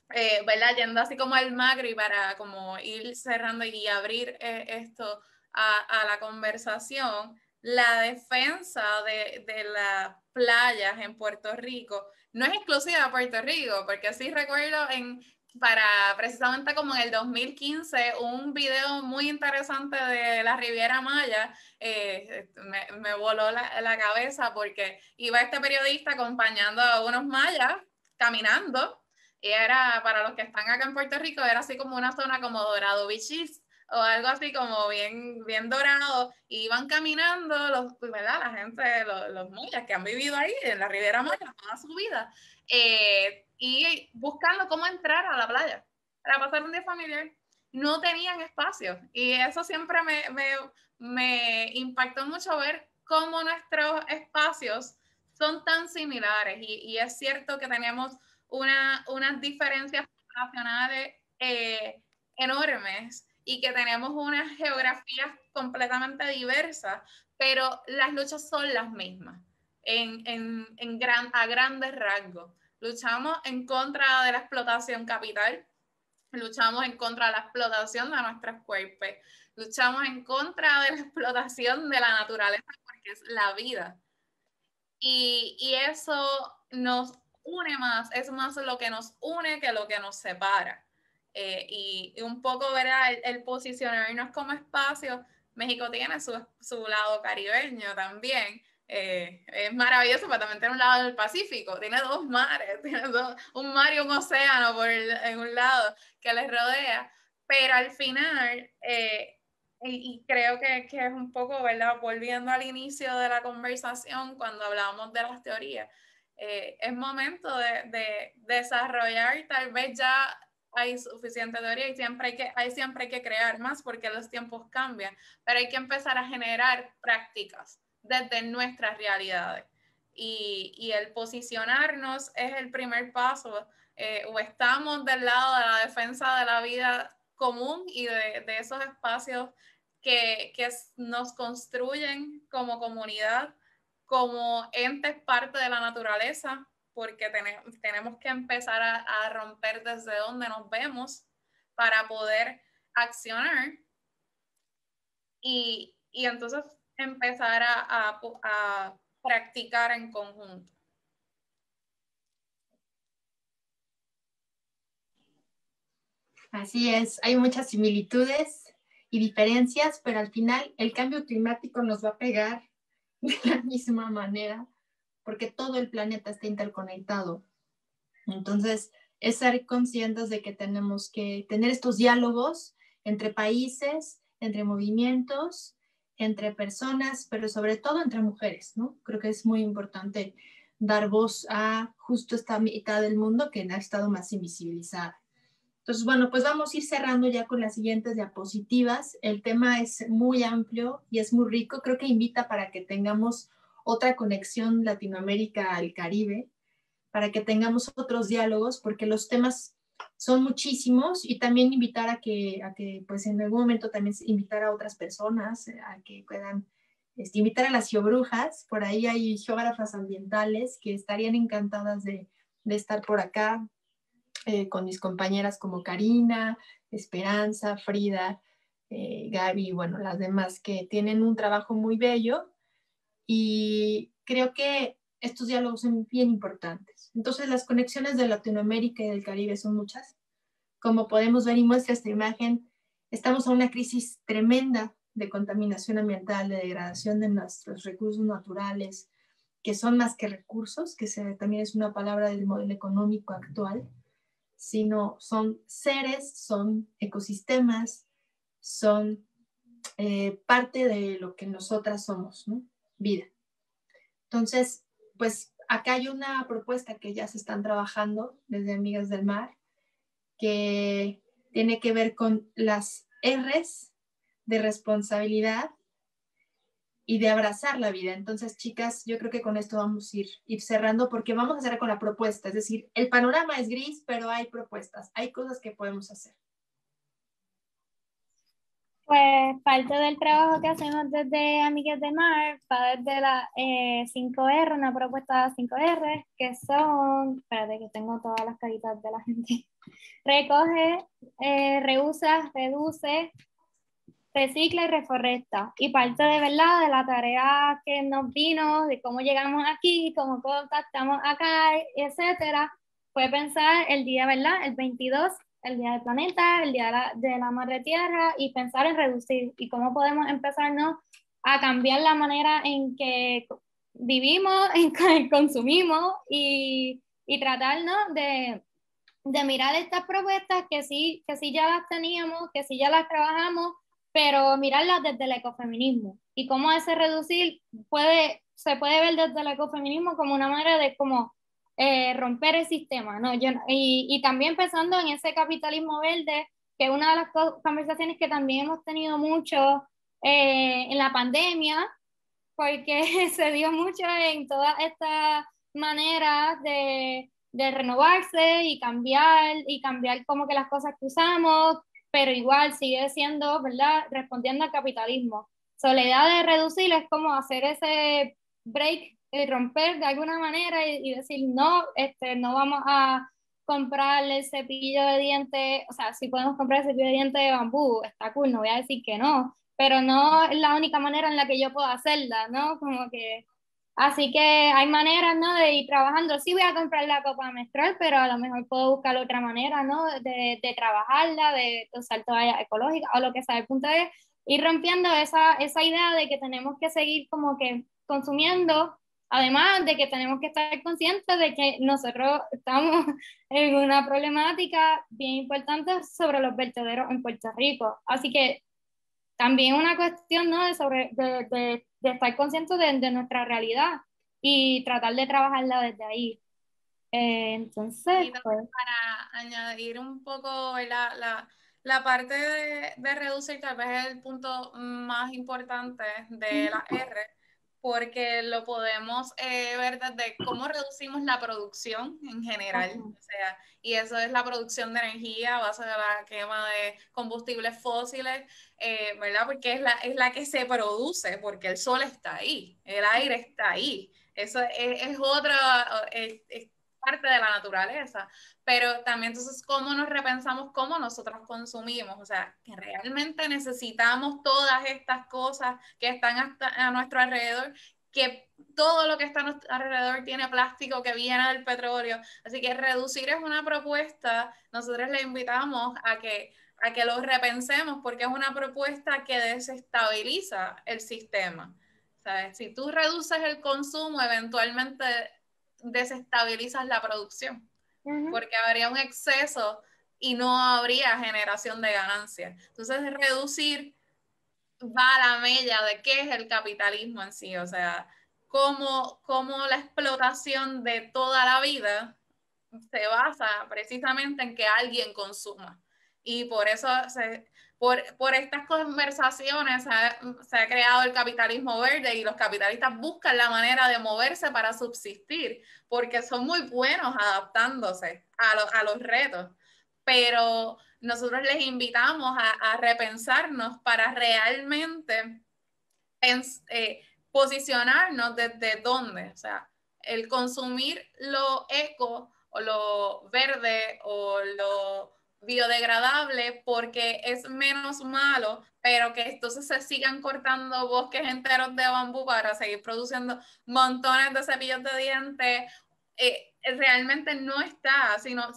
¿verdad?, yendo así como al macro y para como ir cerrando y abrir esto a la conversación, la defensa de las playas en Puerto Rico no es exclusiva de Puerto Rico, porque sí recuerdo para precisamente como en el 2015, un video muy interesante de la Riviera Maya, me voló la cabeza porque iba este periodista acompañando a unos mayas caminando. Y era, para los que están acá en Puerto Rico, era así como una zona como Dorado Beaches o algo así como bien dorado. Y iban caminando, ¿verdad?, la gente, los mayas que han vivido ahí en la Riviera Maya toda su vida, y buscando cómo entrar a la playa para pasar un día familiar. No tenían espacio. Y eso siempre me impactó mucho ver cómo nuestros espacios son tan similares. Y es cierto que tenemos unas diferencias nacionales enormes y que tenemos unas geografías completamente diversas, pero las luchas son las mismas a grandes rasgos. Luchamos en contra de la explotación capital, luchamos en contra de la explotación de nuestros cuerpos, luchamos en contra de la explotación de la naturaleza porque es la vida. Y eso nos une más, es más lo que nos une que lo que nos separa. Y un poco, ¿verdad?, el posicionarnos como espacio. México tiene su lado caribeño también. Es maravilloso, pero también tiene un lado del Pacífico. Tiene dos mares, tiene un mar y un océano en un lado que les rodea. Pero al final, y creo que es un poco, ¿verdad?, volviendo al inicio de la conversación cuando hablábamos de las teorías, es momento de desarrollar, tal vez ya hay suficiente teoría y siempre hay que crear más porque los tiempos cambian, pero hay que empezar a generar prácticas desde nuestras realidades. Y el posicionarnos es el primer paso, o estamos del lado de la defensa de la vida común y de esos espacios que nos construyen como comunidad, como entes parte de la naturaleza, porque tenemos que empezar a romper desde donde nos vemos para poder accionar y entonces empezar a practicar en conjunto. Así es, hay muchas similitudes y diferencias, pero al final el cambio climático nos va a pegar de la misma manera porque todo el planeta está interconectado. Entonces, es ser conscientes de que tenemos que tener estos diálogos entre países, entre movimientos, entre personas, pero sobre todo entre mujeres, ¿no? Creo que es muy importante dar voz a justo esta mitad del mundo que ha estado más invisibilizada. Entonces, bueno, pues vamos a ir cerrando ya con las siguientes diapositivas. El tema es muy amplio y es muy rico. Creo que invita para que tengamos otra conexión Latinoamérica al Caribe, para que tengamos otros diálogos, porque los temas son muchísimos, y también invitar a que pues en algún momento también invitar a otras personas a que puedan invitar a las geobrujas. Por ahí hay geógrafas ambientales que estarían encantadas de estar por acá, con mis compañeras como Karina, Esperanza, Frida, Gaby, bueno, las demás que tienen un trabajo muy bello, y creo que estos diálogos son bien importantes. Entonces, las conexiones de Latinoamérica y del Caribe son muchas. Como podemos ver y muestra esta imagen, estamos en una crisis tremenda de contaminación ambiental, de degradación de nuestros recursos naturales, que son más que recursos, que también es una palabra del modelo económico actual, sino son seres, son ecosistemas, son parte de lo que nosotras somos, ¿no? Vida. Entonces, pues acá hay una propuesta que ya se están trabajando desde Amigas del Mar, que tiene que ver con las R's de responsabilidad y de abrazar la vida. Entonces, chicas, yo creo que con esto vamos a ir cerrando, porque vamos a cerrar con la propuesta. Es decir, el panorama es gris, pero hay propuestas, hay cosas que podemos hacer. Pues parte del trabajo que hacemos desde Amigas del Mar va desde la 5R, una propuesta de 5R, que son, espérate que tengo todas las caritas de la gente, recoge, reusa, reduce, recicla y reforesta. Y parte de verdad de la tarea que nos vino, de cómo llegamos aquí, cómo contactamos acá, etcétera, fue pensar el día, ¿verdad? El 22, el día del planeta, el día de la madre tierra, y pensar en reducir y cómo podemos empezarnos a cambiar la manera en que vivimos, en que consumimos, y tratar, ¿no?, de mirar estas propuestas que sí ya las teníamos, que sí ya las trabajamos, pero mirarlas desde el ecofeminismo y cómo ese reducir se puede ver desde el ecofeminismo como una manera de como romper el sistema, ¿no? Y también pensando en ese capitalismo verde, que es una de las conversaciones que también hemos tenido mucho en la pandemia, porque se dio mucho en todas estas maneras de renovarse y cambiar como que las cosas que usamos, pero igual sigue siendo, ¿verdad?, respondiendo al capitalismo. Soledad de reducir es como hacer ese break y romper de alguna manera y decir, no, no vamos a comprar el cepillo de dientes, o sea, si podemos comprar el cepillo de dientes de bambú, está cool, no voy a decir que no, pero no es la única manera en la que yo puedo hacerla, ¿no? Como que, así que hay maneras, ¿no?, de ir trabajando. Sí voy a comprar la copa menstrual, pero a lo mejor puedo buscar otra manera, ¿no?, de trabajarla, de usar toallas ecológicas o lo que sea. El punto es ir rompiendo esa idea de que tenemos que seguir como que consumiendo, además de que tenemos que estar conscientes de que nosotros estamos en una problemática bien importante sobre los vertederos en Puerto Rico. Así que también una cuestión, ¿no?, de estar conscientes de nuestra realidad y tratar de trabajarla desde ahí. Entonces, Y pues, para añadir un poco la parte de reducir, tal vez es el punto más importante de la R, porque lo podemos ver desde cómo reducimos la producción en general, o sea, y eso es la producción de energía a base de la quema de combustibles fósiles, ¿verdad? Porque es la que se produce, porque el sol está ahí, el aire está ahí, eso es otra, es parte de la naturaleza, pero también entonces cómo nos repensamos cómo nosotros consumimos, o sea, que realmente necesitamos todas estas cosas que están a nuestro alrededor, que todo lo que está a nuestro alrededor tiene plástico que viene del petróleo, así que reducir es una propuesta, nosotros le invitamos a que lo repensemos porque es una propuesta que desestabiliza el sistema, ¿sabes? Si tú reduces el consumo, eventualmente desestabilizas la producción, porque habría un exceso y no habría generación de ganancias. Entonces, reducir va a la mella de qué es el capitalismo en sí, o sea, cómo la explotación de toda la vida se basa precisamente en que alguien consuma. Y por eso, por estas conversaciones se ha creado el capitalismo verde y los capitalistas buscan la manera de moverse para subsistir, porque son muy buenos adaptándose a los retos. pero nosotros les invitamos a repensarnos para realmente posicionarnos desde dónde, o sea, el consumir lo eco o lo verde o lo biodegradable porque es menos malo, pero que entonces se sigan cortando bosques enteros de bambú para seguir produciendo montones de cepillos de dientes, realmente no está, sino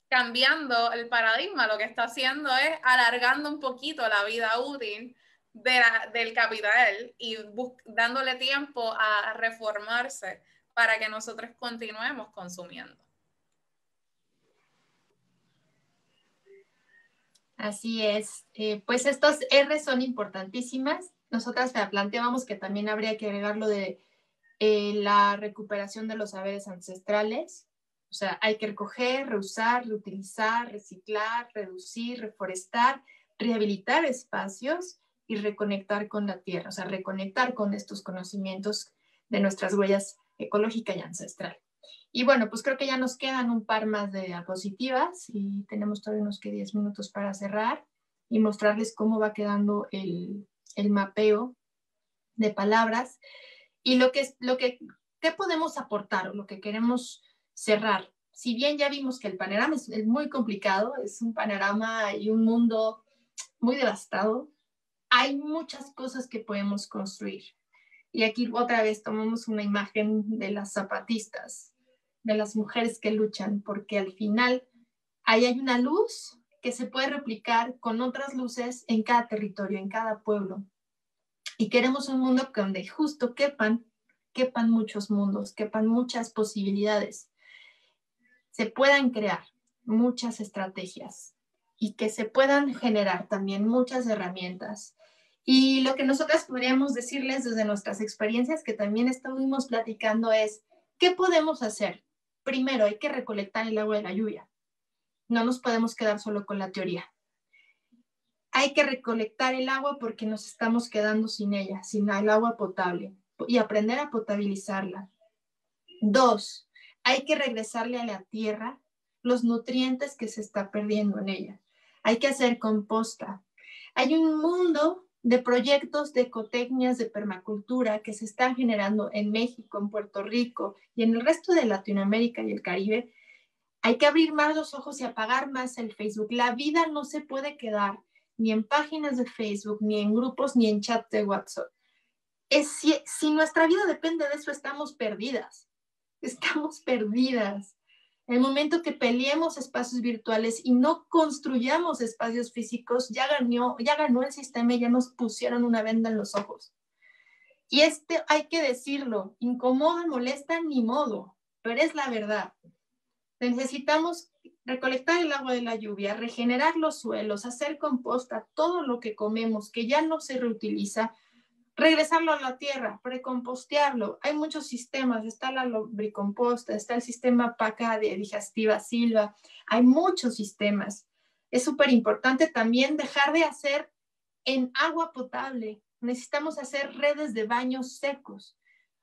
cambiando el paradigma. Lo que está haciendo es alargando un poquito la vida útil del capital y dándole tiempo a reformarse para que nosotros continuemos consumiendo. Así es. Pues estas R son importantísimas. Nosotras planteábamos que también habría que agregar lo de la recuperación de los saberes ancestrales. O sea, hay que recoger, reusar, reutilizar, reciclar, reducir, reforestar, rehabilitar espacios y reconectar con la tierra, o sea, reconectar con estos conocimientos de nuestras huellas ecológica y ancestral. Y bueno, pues creo que ya nos quedan un par más de diapositivas y tenemos todavía unos 10 minutos para cerrar y mostrarles cómo va quedando el mapeo de palabras y qué podemos aportar o lo que queremos cerrar. Si bien ya vimos que el panorama es muy complicado, es un panorama y un mundo muy devastado, hay muchas cosas que podemos construir. Y aquí otra vez tomamos una imagen de las zapatistas, de las mujeres que luchan, porque al final ahí hay una luz que se puede replicar con otras luces en cada territorio, en cada pueblo. Y queremos un mundo donde justo quepan muchos mundos, quepan muchas posibilidades, se puedan crear muchas estrategias y que se puedan generar también muchas herramientas. Y lo que nosotras podríamos decirles desde nuestras experiencias que también estuvimos platicando es, ¿qué podemos hacer? Primero, hay que recolectar el agua de la lluvia. No nos podemos quedar solo con la teoría. Hay que recolectar el agua porque nos estamos quedando sin ella, sin el agua potable, y aprender a potabilizarla. 2, hay que regresarle a la tierra los nutrientes que se está perdiendo en ella. Hay que hacer composta. Hay un mundo de proyectos de ecotecnias de permacultura que se están generando en México, en Puerto Rico y en el resto de Latinoamérica y el Caribe. Hay que abrir más los ojos y apagar más el Facebook. La vida no se puede quedar ni en páginas de Facebook, ni en grupos, ni en chat de WhatsApp. Si nuestra vida depende de eso, estamos perdidas. Estamos perdidas. En el momento que peleemos espacios virtuales y no construyamos espacios físicos, ya ganó el sistema y ya nos pusieron una venda en los ojos. Y hay que decirlo, incomoda, molesta, ni modo, pero es la verdad. Necesitamos recolectar el agua de la lluvia, regenerar los suelos, hacer composta, todo lo que comemos que ya no se reutiliza, regresarlo a la tierra, precompostearlo. Hay muchos sistemas, está la lombricomposta, está el sistema PACA de digestiva Silva, hay muchos sistemas. Es súper importante también dejar de hacer en agua potable. Necesitamos hacer redes de baños secos.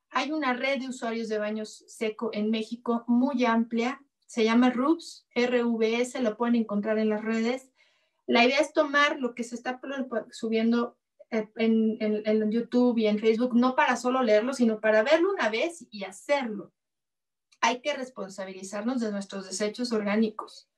Hay una red de usuarios de baños seco en México muy amplia, se llama RUBS, RVS, lo pueden encontrar en las redes. La idea es tomar lo que se está subiendo en YouTube y en Facebook, no para solo leerlo, sino para verlo una vez y hacerlo. Hay que responsabilizarnos de nuestros desechos orgánicos.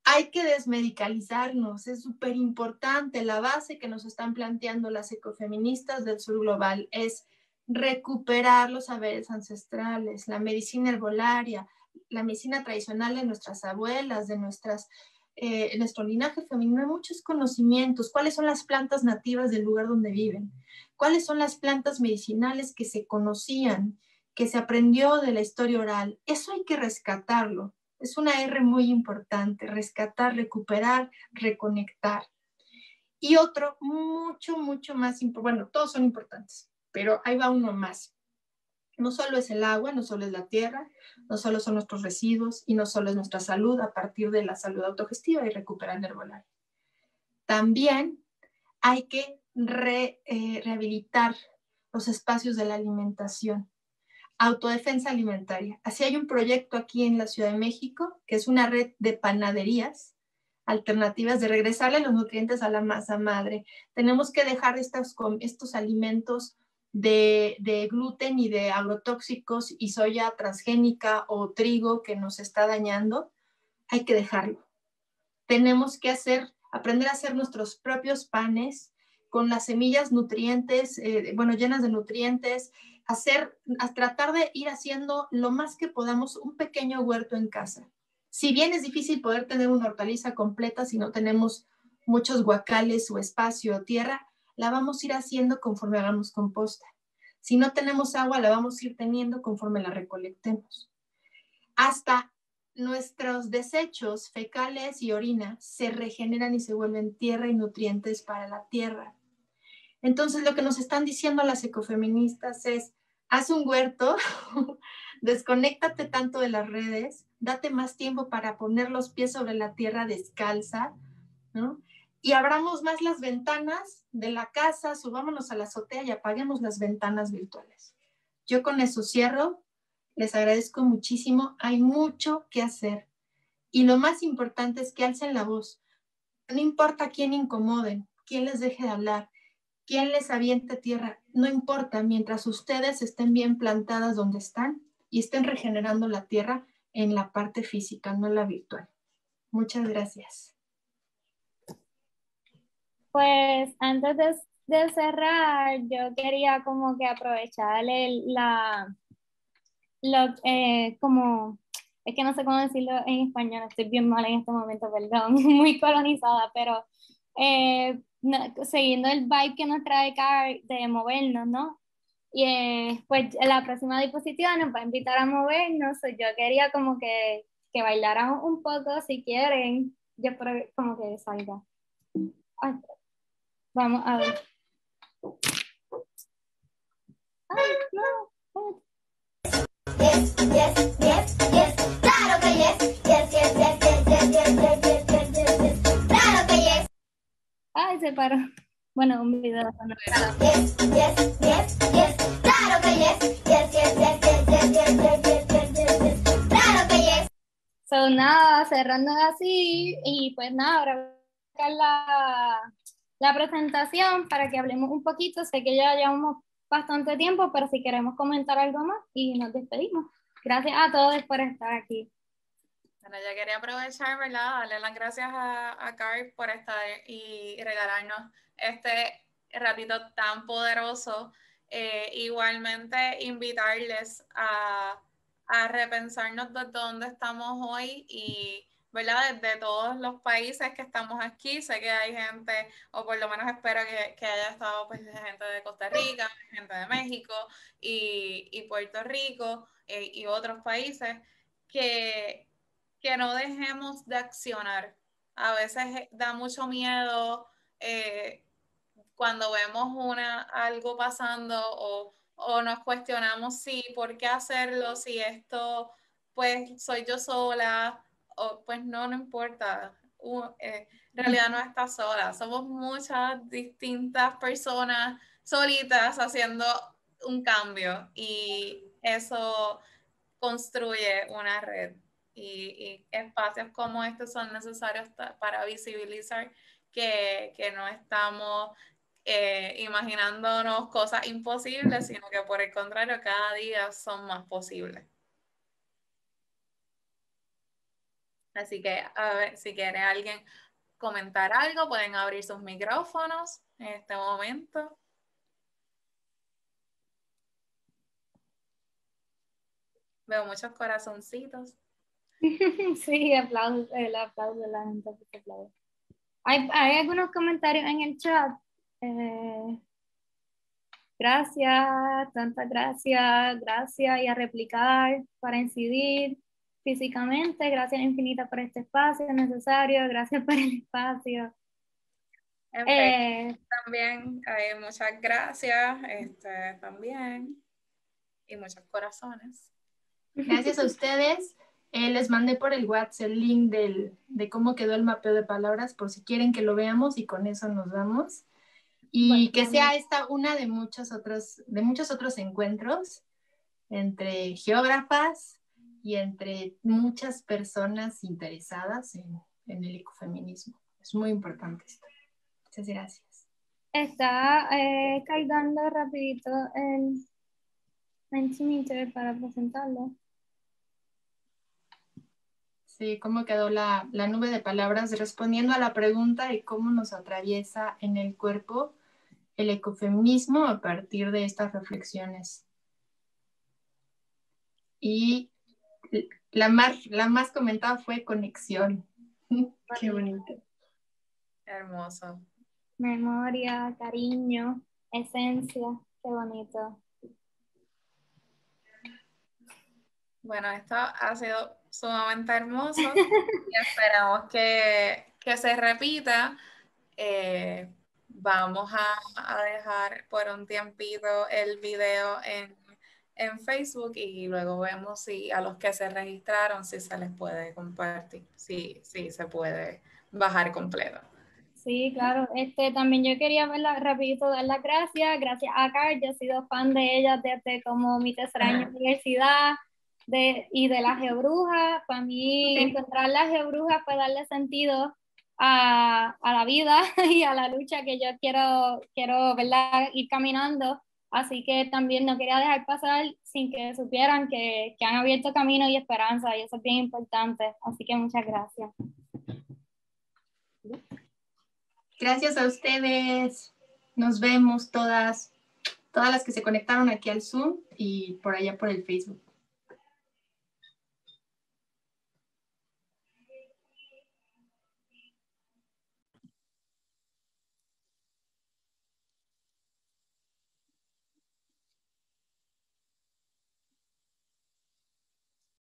Hay que desmedicalizarnos, es súper importante. La base que nos están planteando las ecofeministas del sur global es recuperar los saberes ancestrales, la medicina herbolaria, la medicina tradicional de nuestras abuelas, de nuestro linaje femenino. Hay muchos conocimientos. ¿Cuáles son las plantas nativas del lugar donde viven? ¿Cuáles son las plantas medicinales que se conocían, que se aprendió de la historia oral? Eso hay que rescatarlo. Es una R muy importante, rescatar, recuperar, reconectar. Y otro mucho, mucho más importante, bueno, todos son importantes, pero ahí va uno más. No solo es el agua, no solo es la tierra, no solo son nuestros residuos y no solo es nuestra salud a partir de la salud autogestiva y recuperar el herbolario. También hay que rehabilitar los espacios de la alimentación. autodefensa alimentaria. Así hay un proyecto aquí en la Ciudad de México, que es una red de panaderías alternativas de regresarle los nutrientes a la masa madre. Tenemos que dejar estos alimentos de gluten y de agrotóxicos y soya transgénica o trigo que nos está dañando. Hay que dejarlo. Tenemos que aprender a hacer nuestros propios panes con las semillas nutrientes, llenas de nutrientes, a tratar de ir haciendo lo más que podamos un pequeño huerto en casa. Si bien es difícil poder tener una hortaliza completa si no tenemos muchos guacales o espacio o tierra, la vamos a ir haciendo conforme hagamos composta. Si no tenemos agua, la vamos a ir teniendo conforme la recolectemos. Hasta nuestros desechos fecales y orina se regeneran y se vuelven tierra y nutrientes para la tierra. Entonces, lo que nos están diciendo las ecofeministas es, haz un huerto, desconéctate tanto de las redes, date más tiempo para poner los pies sobre la tierra descalza, ¿no? Y abramos más las ventanas de la casa, subámonos a la azotea y apaguemos las ventanas virtuales. Yo con eso cierro. Les agradezco muchísimo. Hay mucho que hacer. Y lo más importante es que alcen la voz. No importa quién incomoden, quién les deje de hablar, quién les aviente tierra. No importa, mientras ustedes estén bien plantadas donde están y estén regenerando la tierra en la parte física, no en la virtual. Muchas gracias. Pues antes de cerrar, yo quería como que aprovechar como, es que no sé cómo decirlo en español, estoy bien mal en este momento, perdón, muy colonizada, pero siguiendo el vibe que nos trae Car de movernos, ¿no? Y pues la próxima diapositiva nos va a invitar a movernos, yo quería como que bailaran un poco si quieren, yo espero como que salga. Ay, vamos a ver. Ay, no. Yes, yes, yes, yes, claro que yes, yes, yes, yes, yes, yes, yes, yes, yes, yes, yes, yes, claro que yes. Ay, se paró. Bueno, un video. No. Yes, yes, yes, yes, claro que yes, yes, yes, yes, yes, yes, yes, yes, yes, yes, yes, yes, claro que yes. So, nada, cerrando así, y pues nada, ahora voy a sacar la presentación para que hablemos un poquito. Sé que ya llevamos bastante tiempo, pero si queremos comentar algo más y nos despedimos. Gracias a todos por estar aquí. Bueno, yo quería aprovechar, ¿verdad? Darle las gracias a Car por estar y regalarnos este ratito tan poderoso. Igualmente, invitarles a repensarnos desde dónde estamos hoy y, ¿verdad? Desde todos los países que estamos aquí. Sé que hay gente, o por lo menos espero que haya estado pues gente de Costa Rica, gente de México y Puerto Rico y otros países que no dejemos de accionar. A veces da mucho miedo cuando vemos algo pasando o nos cuestionamos si por qué hacerlo, si esto pues soy yo sola, o pues no importa. En realidad no estás sola, somos muchas distintas personas solitas haciendo un cambio y eso construye una red y espacios como estos son necesarios para visibilizar que no estamos imaginándonos cosas imposibles, sino que por el contrario cada día son más posibles. Así que a ver, si quiere alguien comentar algo, pueden abrir sus micrófonos en este momento. Veo muchos corazoncitos. Sí, el aplauso de la gente que se aplaude. Hay algunos comentarios en el chat. Gracias, tantas gracias y a replicar para incidir físicamente. Gracias infinitas por este espacio necesario. Gracias por el espacio. También muchas gracias también y muchos corazones. Gracias a ustedes. Les mandé por el WhatsApp el link de cómo quedó el mapeo de palabras por si quieren que lo veamos y con eso nos vamos. Y bueno, que sea esta una de muchos otros encuentros. entre geógrafas y entre muchas personas interesadas en el ecofeminismo. Es muy importante esto. Muchas gracias. Está cargando rapidito el Mentimeter para presentarlo. Sí, cómo quedó la nube de palabras respondiendo a la pregunta de cómo nos atraviesa en el cuerpo el ecofeminismo a partir de estas reflexiones. Y la más comentada fue conexión. Qué bonito. Hermoso. Memoria, cariño, esencia, qué bonito. Bueno, esto ha sido sumamente hermoso y esperamos que se repita. Vamos a dejar por un tiempito el video en Facebook y luego vemos si a los que se registraron si se les puede compartir, si se puede bajar completo. Sí, claro. También yo quería verla rapidito, dar las gracias. Gracias a Car, yo he sido fan de ella desde como mi tercer año de universidad y de la Geobruja. Para mí, encontrar la Geobruja fue darle sentido a la vida y a la lucha que yo quiero ¿verdad? Ir caminando. Así que también no quería dejar pasar sin que supieran que han abierto camino y esperanza, y eso es bien importante. Así que muchas gracias. Gracias a ustedes. Nos vemos todas las que se conectaron aquí al Zoom y por allá por el Facebook.